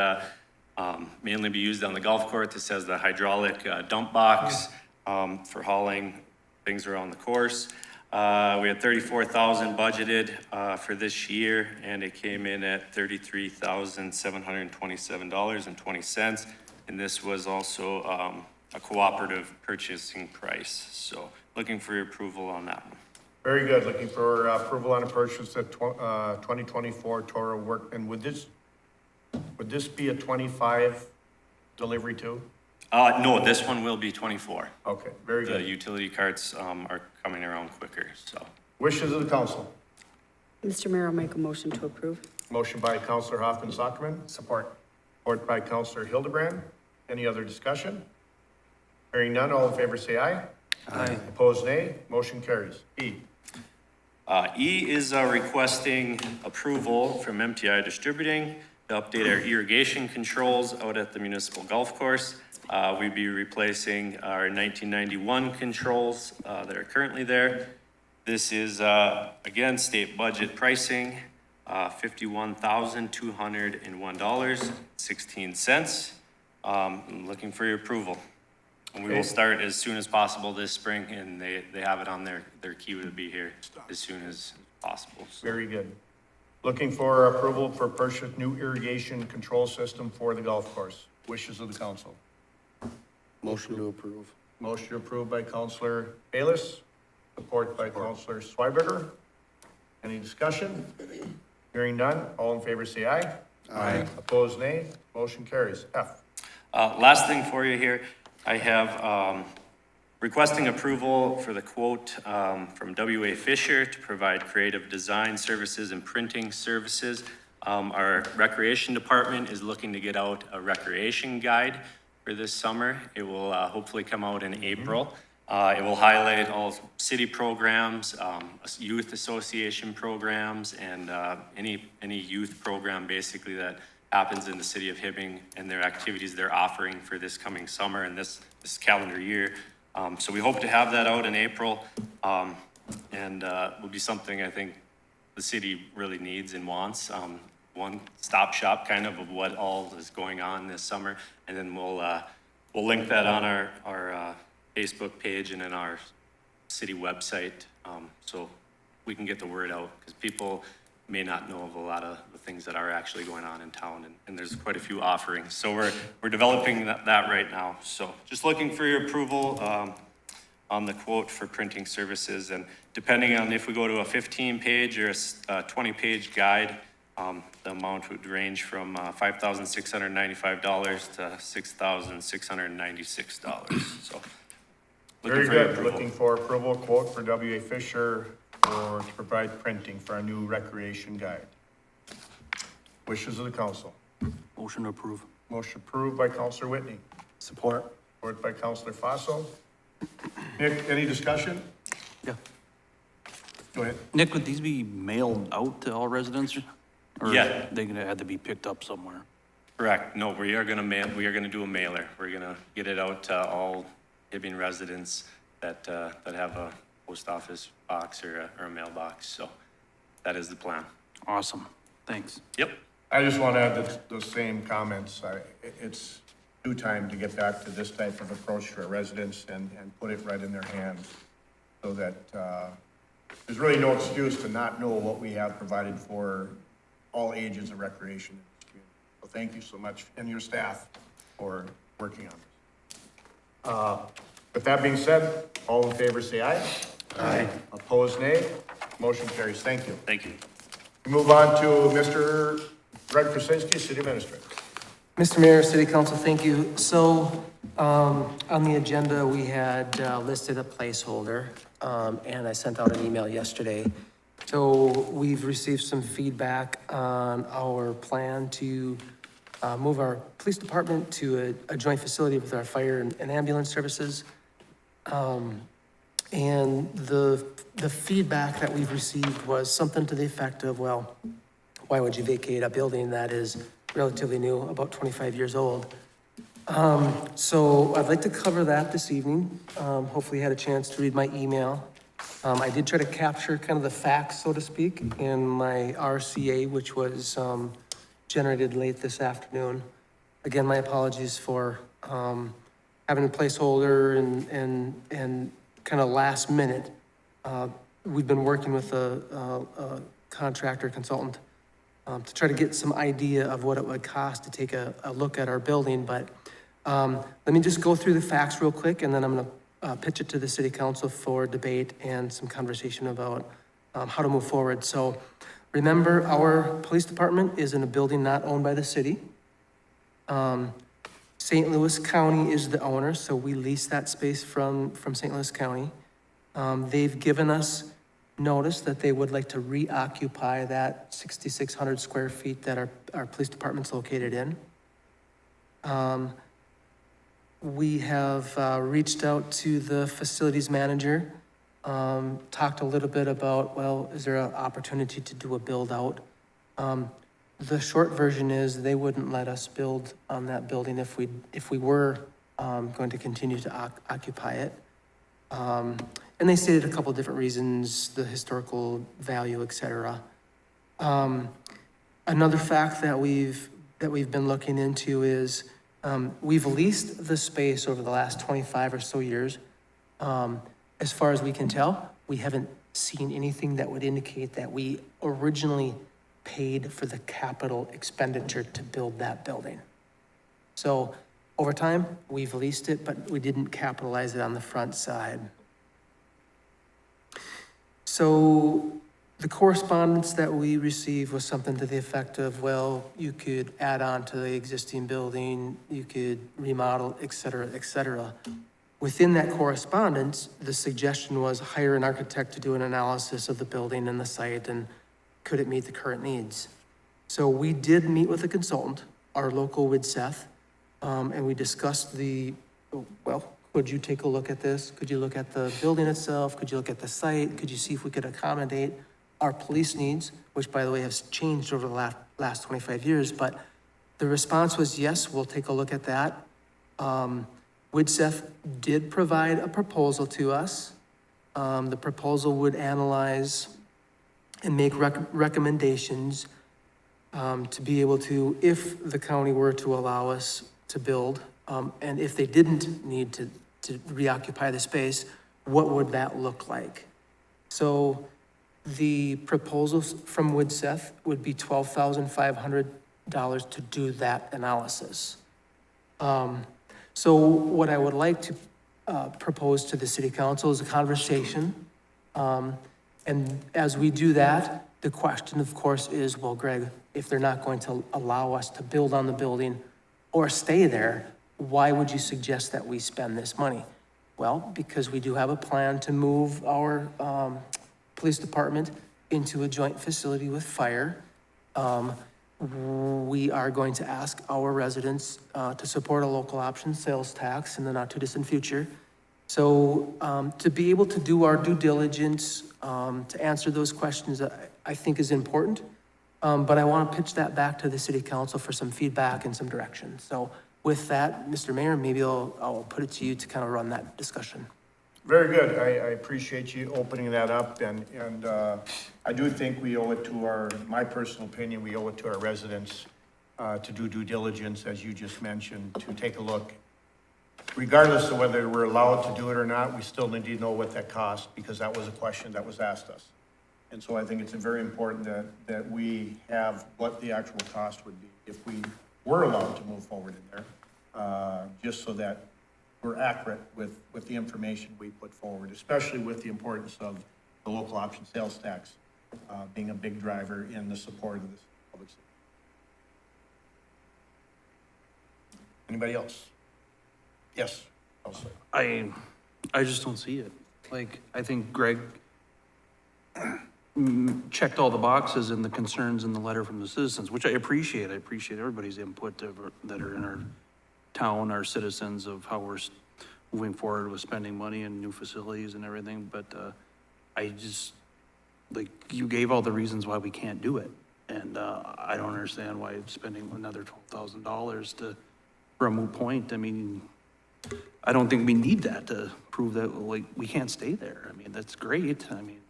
mainly be used on the golf course. This has the hydraulic dump box. for hauling things around the course. We had 34,000 budgeted, for this year, and it came in at $33,727.20. And this was also, a cooperative purchasing price. So looking for your approval on that one. Very good. Looking for approval on a purchase of 2024 Toro work. And would this be a 25 delivery too? No, this one will be 24. Okay, very The good. utility carts, are coming around quicker, so. Wishes of the council. Mr. Mayor, I'll make a motion to approve. Motion by Counselor Hoffman Sockman. Support. Support by Counselor Hildebrand. Any other discussion? Hearing none, all in favor say aye. Aye. Opposed, nay. Motion carries. E. E is requesting approval from MTI Distributing to update our irrigation controls out at the municipal golf course. We'd be replacing our 1991 controls that are currently there. This is, again, state budget pricing, $51,201.16. I'm looking for your approval. And we will start as soon as possible this spring, and they have it on their queue to be here as soon as possible. So, Very good. Looking for approval for purchase new irrigation control system for the golf course. Wishes of the council. Motion to approve. Motion approved by Counselor Bayless, support by Counselor Schweberger. Any discussion? Hearing none, all in favor say aye. Aye. Opposed, nay. Motion carries. F. Last thing for you here, I have requesting approval for the quote from W.A. Fisher to provide creative design services and printing services. Our recreation department is looking to get out a recreation guide for this summer. It will hopefully come out in April. It will highlight all city programs, youth association programs, and any youth program basically that happens in the city of Hibbing and their activities they're offering for this coming summer and this calendar year. So we hope to have that out in April, and will be something I think the city really needs and wants. One-stop shop kind of what all is going on this summer, and then we'll link that on our Facebook page and in our city website, so we can get the word out, because people may not know of a lot of the things that are actually going on in town, and there's quite a few offerings. So we're developing that right now. So just looking for your approval on the quote for printing services, and depending on if we go to a 15-page or a 20-page guide, the amount would range from $5,695 to $6,696. So Very good. Looking for approval quote for W.A. Fisher to provide printing for our new recreation guide. Wishes of the council. Motion to approve. Motion approved by Counselor Whitney. Support. Support by Counselor Fossil. Nick, any discussion? Yeah. Go ahead. Nick, would these be mailed out to all residents? Or Yeah. are they gonna have to be picked up somewhere? Correct. No, we are gonna do a mailer. We're gonna get it out to all Hibbing residents that have a post office box or a mailbox. So that is the plan. Awesome, thanks. Yep. I just want to add those same comments. It's due time to get back to this type of approach to our residents and put it right in their hands, so that there's really no excuse to not know what we have provided for all ages of recreation in this community. So thank you so much, and your staff, for working on this. With that being said, all in favor say aye. Aye. Opposed, nay. Motion carries. Thank you. Thank you. We move on to Mr. Greg Krasinski, City Administrator. Mr. Mayor, City Council, thank you. So, on the agenda, we had listed a placeholder, and I sent out an email yesterday. So we've received some feedback on our plan to move our police department to a joint facility with our fire and ambulance services. And the feedback that we've received was something to the effect of, well, why would you vacate a building that is relatively new, about 25 years old? So I'd like to cover that this evening. Hopefully you had a chance to read my email. I did try to capture kind of the facts, so to speak, in my RCA, which was generated late this afternoon. Again, my apologies for having having a placeholder and kind of last minute, we've been working with a contractor consultant to try to get some idea of what it would cost to take a look at our building. But let me just go through the facts real quick, and then I'm gonna pitch it to the city council for debate and some conversation about how to move forward. So remember, our police department is in a building not owned by the city. St. Louis County is the owner, so we lease that space from St. Louis County. They've given us notice that they would like to reoccupy that 6,600 square feet that our police department's located in. We have reached out to the facilities manager, talked a little bit about, well, is there an opportunity to do a build out? The short version is they wouldn't let us build on that building if we were going to continue to occupy it. And they stated a couple different reasons, the historical value, et cetera. Another fact that we've been looking into is we've leased the space over the last 25 or so years. As far as we can tell, we haven't seen anything that would indicate that we originally paid for the capital expenditure to build that building. So over time, we've leased it, but we didn't capitalize it on the front side. So the correspondence that we received was something to the effect of, well, you could add on to the existing building, you could remodel, et cetera, et cetera. Within that correspondence, the suggestion was hire an architect to do an analysis of the building and the site and could it meet the current needs? So we did meet with a consultant, our local Widseth, and we discussed could you take a look at this? Could you look at the building itself? Could you look at the site? Could you see if we could accommodate our police needs, which by the way has changed over the last 25 years, but the response was yes, we'll take a look at that. Widseth did provide a proposal to us. The proposal would analyze and make recommendations to be able to, if the county were to allow us to build, and if they didn't need to reoccupy the space, what would that look like? So the proposals from Widseth would be $12,500 to do that analysis. So what I would like to propose to the city council is a conversation. And as we do that, the question, of course, is, well, Greg, if they're not going to allow us to build on the building or stay there, why would you suggest that we spend this money? Well, because we do have a plan to move our police department into a joint facility with fire. We are going to ask our residents to support a local option sales tax in the not too distant future. So to be able to do our due diligence, to answer those questions, I think is important. But I want to pitch that back to the city council for some feedback and some direction. So with that, Mr. Mayor, maybe I'll put it to you to kind of run that discussion. Very good. I appreciate you opening that up, and I do think we owe it to my personal opinion, we owe it to our residents to do due diligence, as you just mentioned, to take a look. Regardless of whether we're allowed to do it or not, we still need to know what that costs, because that was a question that was asked us. And so I think it's very important that we have what the actual cost would be if we were allowed to move forward in there, just so that we're accurate with the information we put forward, especially with the importance of the local option sales tax being a big driver in the support of this public safety. Anybody else? Yes. Also. I just don't see it. Like, I think Greg checked all the boxes and the concerns in the letter from the citizens, which I appreciate. I appreciate everybody's input that are in our town, our citizens, of how we're moving forward with spending money and new facilities and everything. But I just, like, you gave all the reasons why we can't do it. And I don't understand why spending another $12,000 for a moot point. I mean, I don't think we need that to prove that, like, we can't stay there. I mean, that's great. I mean,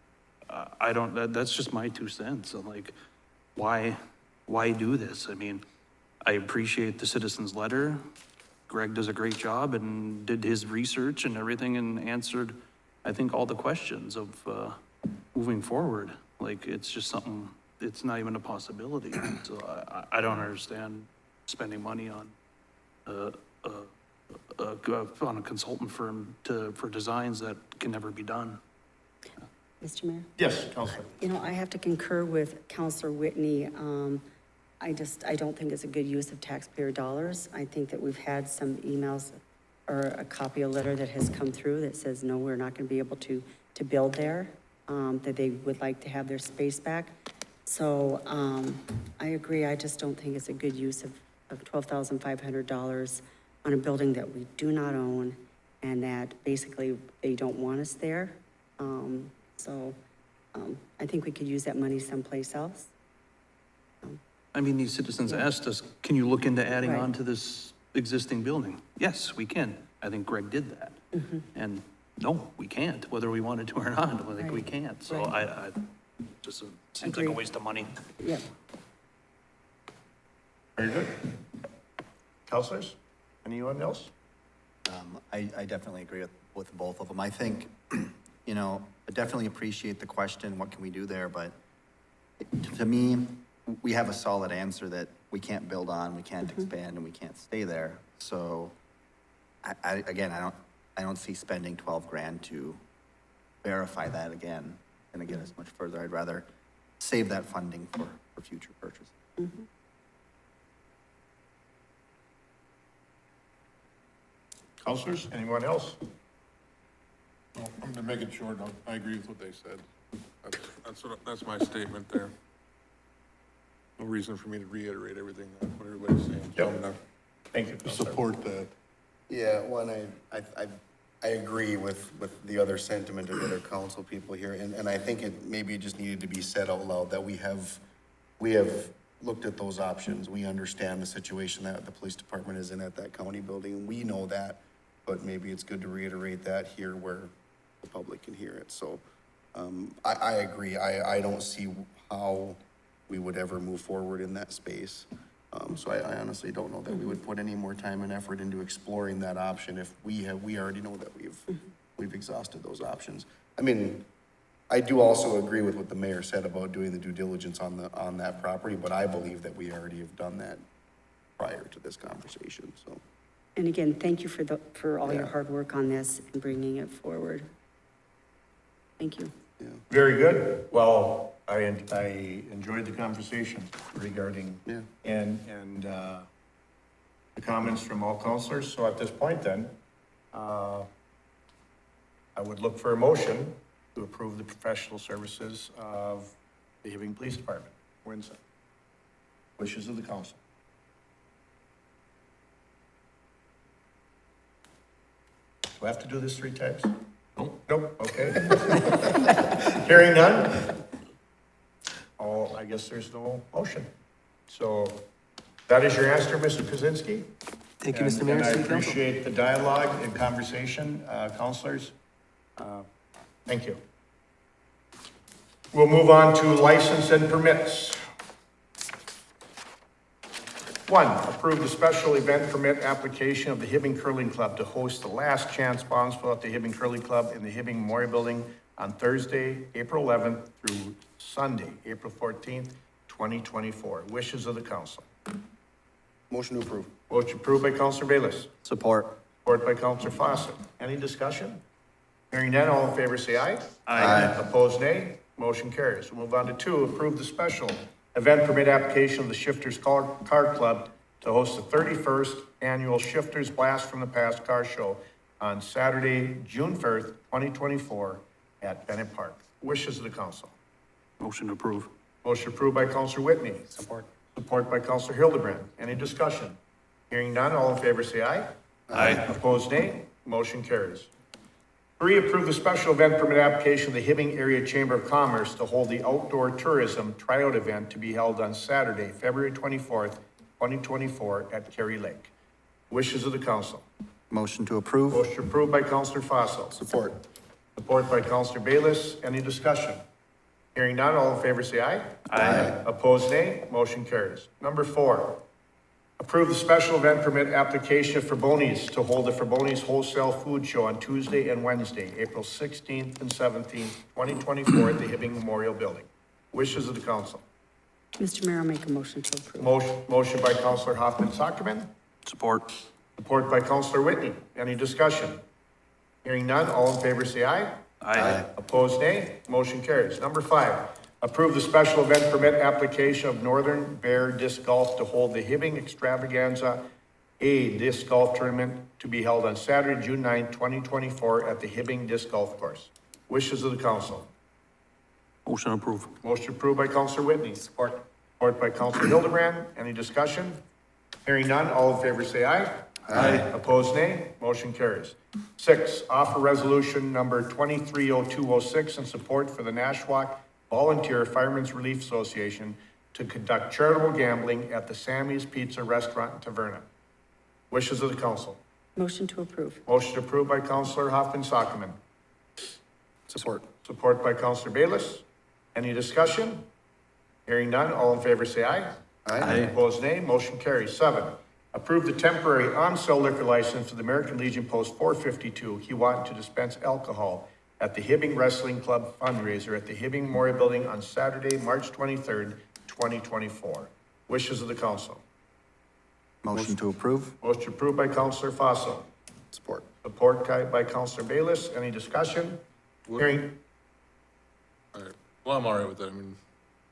that's just my 2 cents. I'm like, why do this? I mean, I appreciate the citizens' letter. Greg does a great job and did his research and everything and answered, I think, all the questions of, moving forward. Like, it's just something, it's not even a possibility. So I don't understand spending money on, on a consultant firm for designs that can never be done. Mr. Mayor? Yes, Counselor. You know, I have to concur with Counselor Whitney. I don't think it's a good use of taxpayer dollars. I think that we've had some emails or a copy of a letter that has come through that says, no, we're not going to be able to build there, that they would like to have their space back. So I agree. I just don't think it's a good use of $12,500 on a building that we do not own and that basically they don't want us there. I think we could use that money someplace else. I mean, these citizens asked us, can you look into adding Right. on to this existing building? Yes, we can. I think Greg did that. And no, we can't, whether we wanted to or not, I think we Right. can't. So Right. I just seems like a Agreed. waste of money. Yeah. Very good. Counselors, anyone else? I definitely agree with both of them. I think, you know, I definitely appreciate the question, what can we do there? But to me, we have a solid answer that we can't build on, we can't expand, and we can't stay there. So, again, I don't see spending 12 grand to verify that again and get us much further. I'd rather save that funding for future purchase. Counselors, anyone else? No, I'm gonna make it short. I agree with what they said. That's my statement there. No reason for me to reiterate everything, what everybody's saying. So I'm gonna Thank you, Counselor. support that. Yeah, one, I agree with the other sentiment of the other council people here, and I think it maybe just needed to be said out loud that we have looked at those options. We understand the situation that the police department is in at that county building. We know that, but maybe it's good to reiterate that here where the public can hear it. So, I agree. I don't see how we would ever move forward in that space. So I honestly don't know that we would put any more time and effort into exploring that option if we already know that we've exhausted those options. I mean, I do also agree with what the mayor said about doing the due diligence on that property, but I believe that we already have done that prior to this conversation, so. And again, thank you for all your Yeah. hard work on this and bringing it forward. Thank you. Very good. Well, I enjoyed the conversation regarding and the comments from all counselors. So at this point then, I would look for a motion to approve the professional services of the Hibbing Police Department. Wednesday. Wishes of the council. Do I have to do this 3 times? Nope, okay. Hearing none? Oh, I guess there's no motion. So that is your answer, Mr. Kaczynski? Thank you, Mr. Mayor. And I City Council. appreciate the dialogue and conversation, counselors. Thank you. We'll move on to license and permits. 1, approve the special event permit application of the Hibbing Curling Club to host the Last Chance Bonspiel at the Hibbing Curling Club in the Hibbing Memorial Building on Thursday, April 11th through Sunday, April 14th, 2024. Wishes of the council. Motion to approve. Motion approved by Councilor Bayless. Support. Support by Councilor Fawcett. Any discussion? Hearing none, all in favor say aye. Aye. Opposed, nay. Motion carries. We'll move on to 2, approve the special event permit application of the Shifters Car Club to host the 31st annual Shifters Blast from the Past Car Show on Saturday, June 1st, 2024 at Bennett Park. Wishes of the council. Motion to approve. Motion approved by Councilor Whitney. Support. Support by Councilor Hildebrand. Any discussion? Hearing none, all in favor say aye. Aye. Opposed, nay. Motion carries. 3, approve the special event permit application of the Hibbing Area Chamber of Commerce to hold the outdoor tourism tryout event to be held on Saturday, February 24th, 2024 at Cary Lake. Wishes of the council. Motion to approve. Motion approved by Councilor Fossil. Support. Support by Councilor Bayless. Any discussion? Hearing none, all in favor say aye. Aye. Opposed, nay. Motion carries. Number 4, Approve the special event permit application for Bonnie's to hold the Faboni's Wholesale Food Show on Tuesday and Wednesday, April 16th and 17th, 2024 at the Hibbing Memorial Building. Wishes of the council. Mr. Mayor, I'll make a motion to approve. Motion by Counselor Hoffman-Sockman, Support. support by Counselor Whitney. Any discussion? Hearing none, all in favor say aye. Aye. Opposed, nay. Motion carries. Number 5, approve the special event permit application of Northern Bear Disc Golf to hold the Hibbing Extravaganza A Disc Golf Tournament to be held on Saturday, June 9, 2024 at the Hibbing Disc Golf Course. Wishes of the council. Motion approved. Motion approved by Counselor Whitney. Support. Support by Counselor Hildebrand. Any discussion? Hearing none, all in favor say aye. Aye. Opposed, nay. Motion carries. 6, offer resolution number 230206 in support for the Nashwauk Volunteer Firemen's Relief Association to conduct charitable gambling at the Sammy's Pizza Restaurant in Taverna. Wishes of the council. Motion to approve. Motion approved by Counselor Hoffman-Sockman. Support. Support by Counselor Bayless. Any discussion? Hearing none, all in favor say aye. Aye. Opposed, nay. Motion carries. 7, approve the temporary on-sale liquor license for the American Legion Post 452, Keewatin, to dispense alcohol at the Hibbing Wrestling Club fundraiser at the Hibbing Memorial Building on Saturday, March 23rd, 2024. Wishes of the council. Motion to approve? Motion approved by Counselor Fossil. Support. Support by Counselor Bayless. Any discussion? Hearing, All right. Well, I'm all right with that. I mean,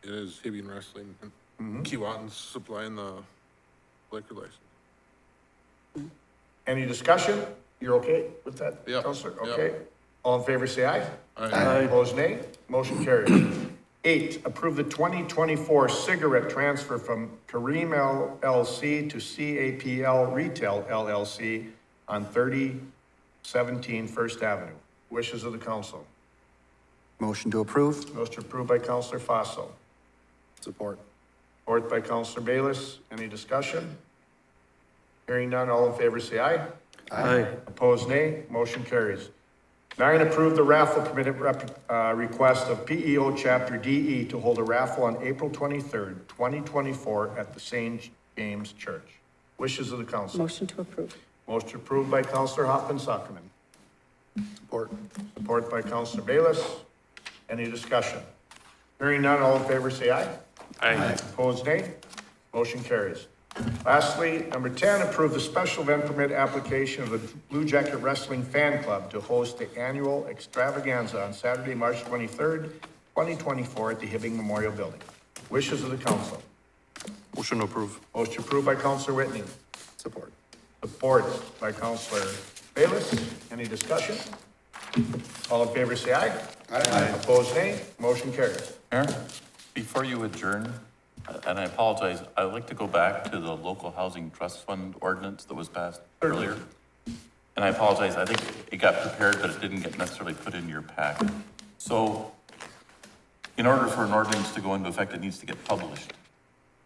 it is Hibbing Wrestling. Keewatin's supplying the liquor license. any discussion? You're okay with that, Yep. Counselor? Yep. Okay. All in favor, say aye. Aye. Opposed, nay. Motion carries. 8, approve the 2024 cigarette transfer from Kareem LLC to CAPL Retail LLC on 3017 First Avenue. Wishes of the council. Motion to approve? Motion approved by Counselor Fossil. Support. Support by Counselor Bayless. Any discussion? Hearing none, all in favor say aye. Aye. Opposed, nay. Motion carries. 9, approve the raffle permit request of PEO Chapter DE to hold a raffle on April 23rd, 2024 at the St. James Church. Wishes of the council. Motion to approve. Motion approved by Counselor Hoffman-Sockman. Support. Support by Counselor Bayless. Any discussion? Hearing none, all in favor say aye. Aye. Opposed, nay. Motion carries. Lastly, number 10, approve the special event permit application of the Blue Jacket Wrestling Fan Club to host the annual extravaganza on Saturday, March 23rd, 2024 at the Hibbing Memorial Building. Wishes of the council. Motion to approve. Motion approved by Counselor Whitney. Support. Support by Counselor Bayless. Any discussion? All in favor say aye. Aye. Opposed, nay. Motion carries. Mayor, before you adjourn, and I apologize, I'd like to go back to the local housing trust fund ordinance that was passed earlier. And I apologize, I think it got prepared, but it didn't get necessarily put in your packet. So in order for an ordinance to go into effect, it needs to get published.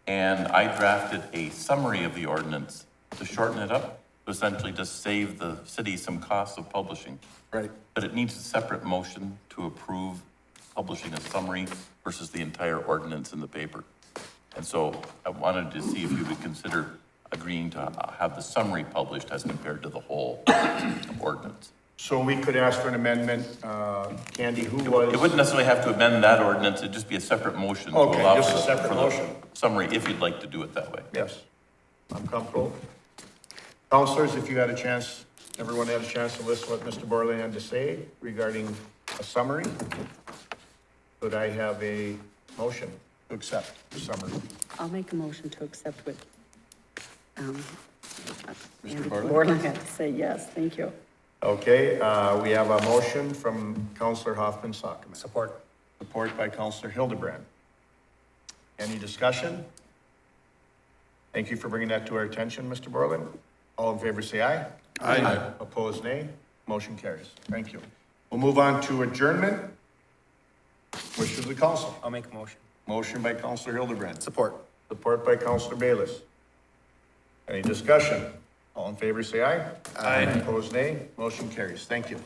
And I drafted a summary of the ordinance to shorten it up, to essentially just save the city some costs of publishing. Right. But it needs a separate motion to approve publishing a summary versus the entire ordinance in the paper. And so I wanted to see if you would consider agreeing to have the summary published as compared to the whole ordinance. So we could ask for an amendment, Candy, who was? It wouldn't necessarily have to amend that ordinance, it'd just be a separate motion to Okay, allow just a for separate the motion. summary, if you'd like to do it that way. Yes, I'm comfortable. Counselors, if you had a chance, everyone had a chance to listen to what Mr. Borley had to say regarding a summary. Could I have a motion to accept the summary? I'll make a motion to accept with, Mr. Bartlett? Borland had to say yes, thank you. Okay, we have a motion from Counselor Hoffman-Sockman. Support. Support by Counselor Hildebrand. Any discussion? Thank you for bringing that to our attention, Mr. Borland. All in favor, say aye. Aye. Opposed, nay. Motion carries. Thank you. We'll move on to adjournment. Wishes of the council. I'll make a motion. Motion by Counselor Hildebrand. Support. Support by Counselor Bayless. Any discussion? All in favor, say aye. Aye. Opposed, nay. Motion carries. Thank you.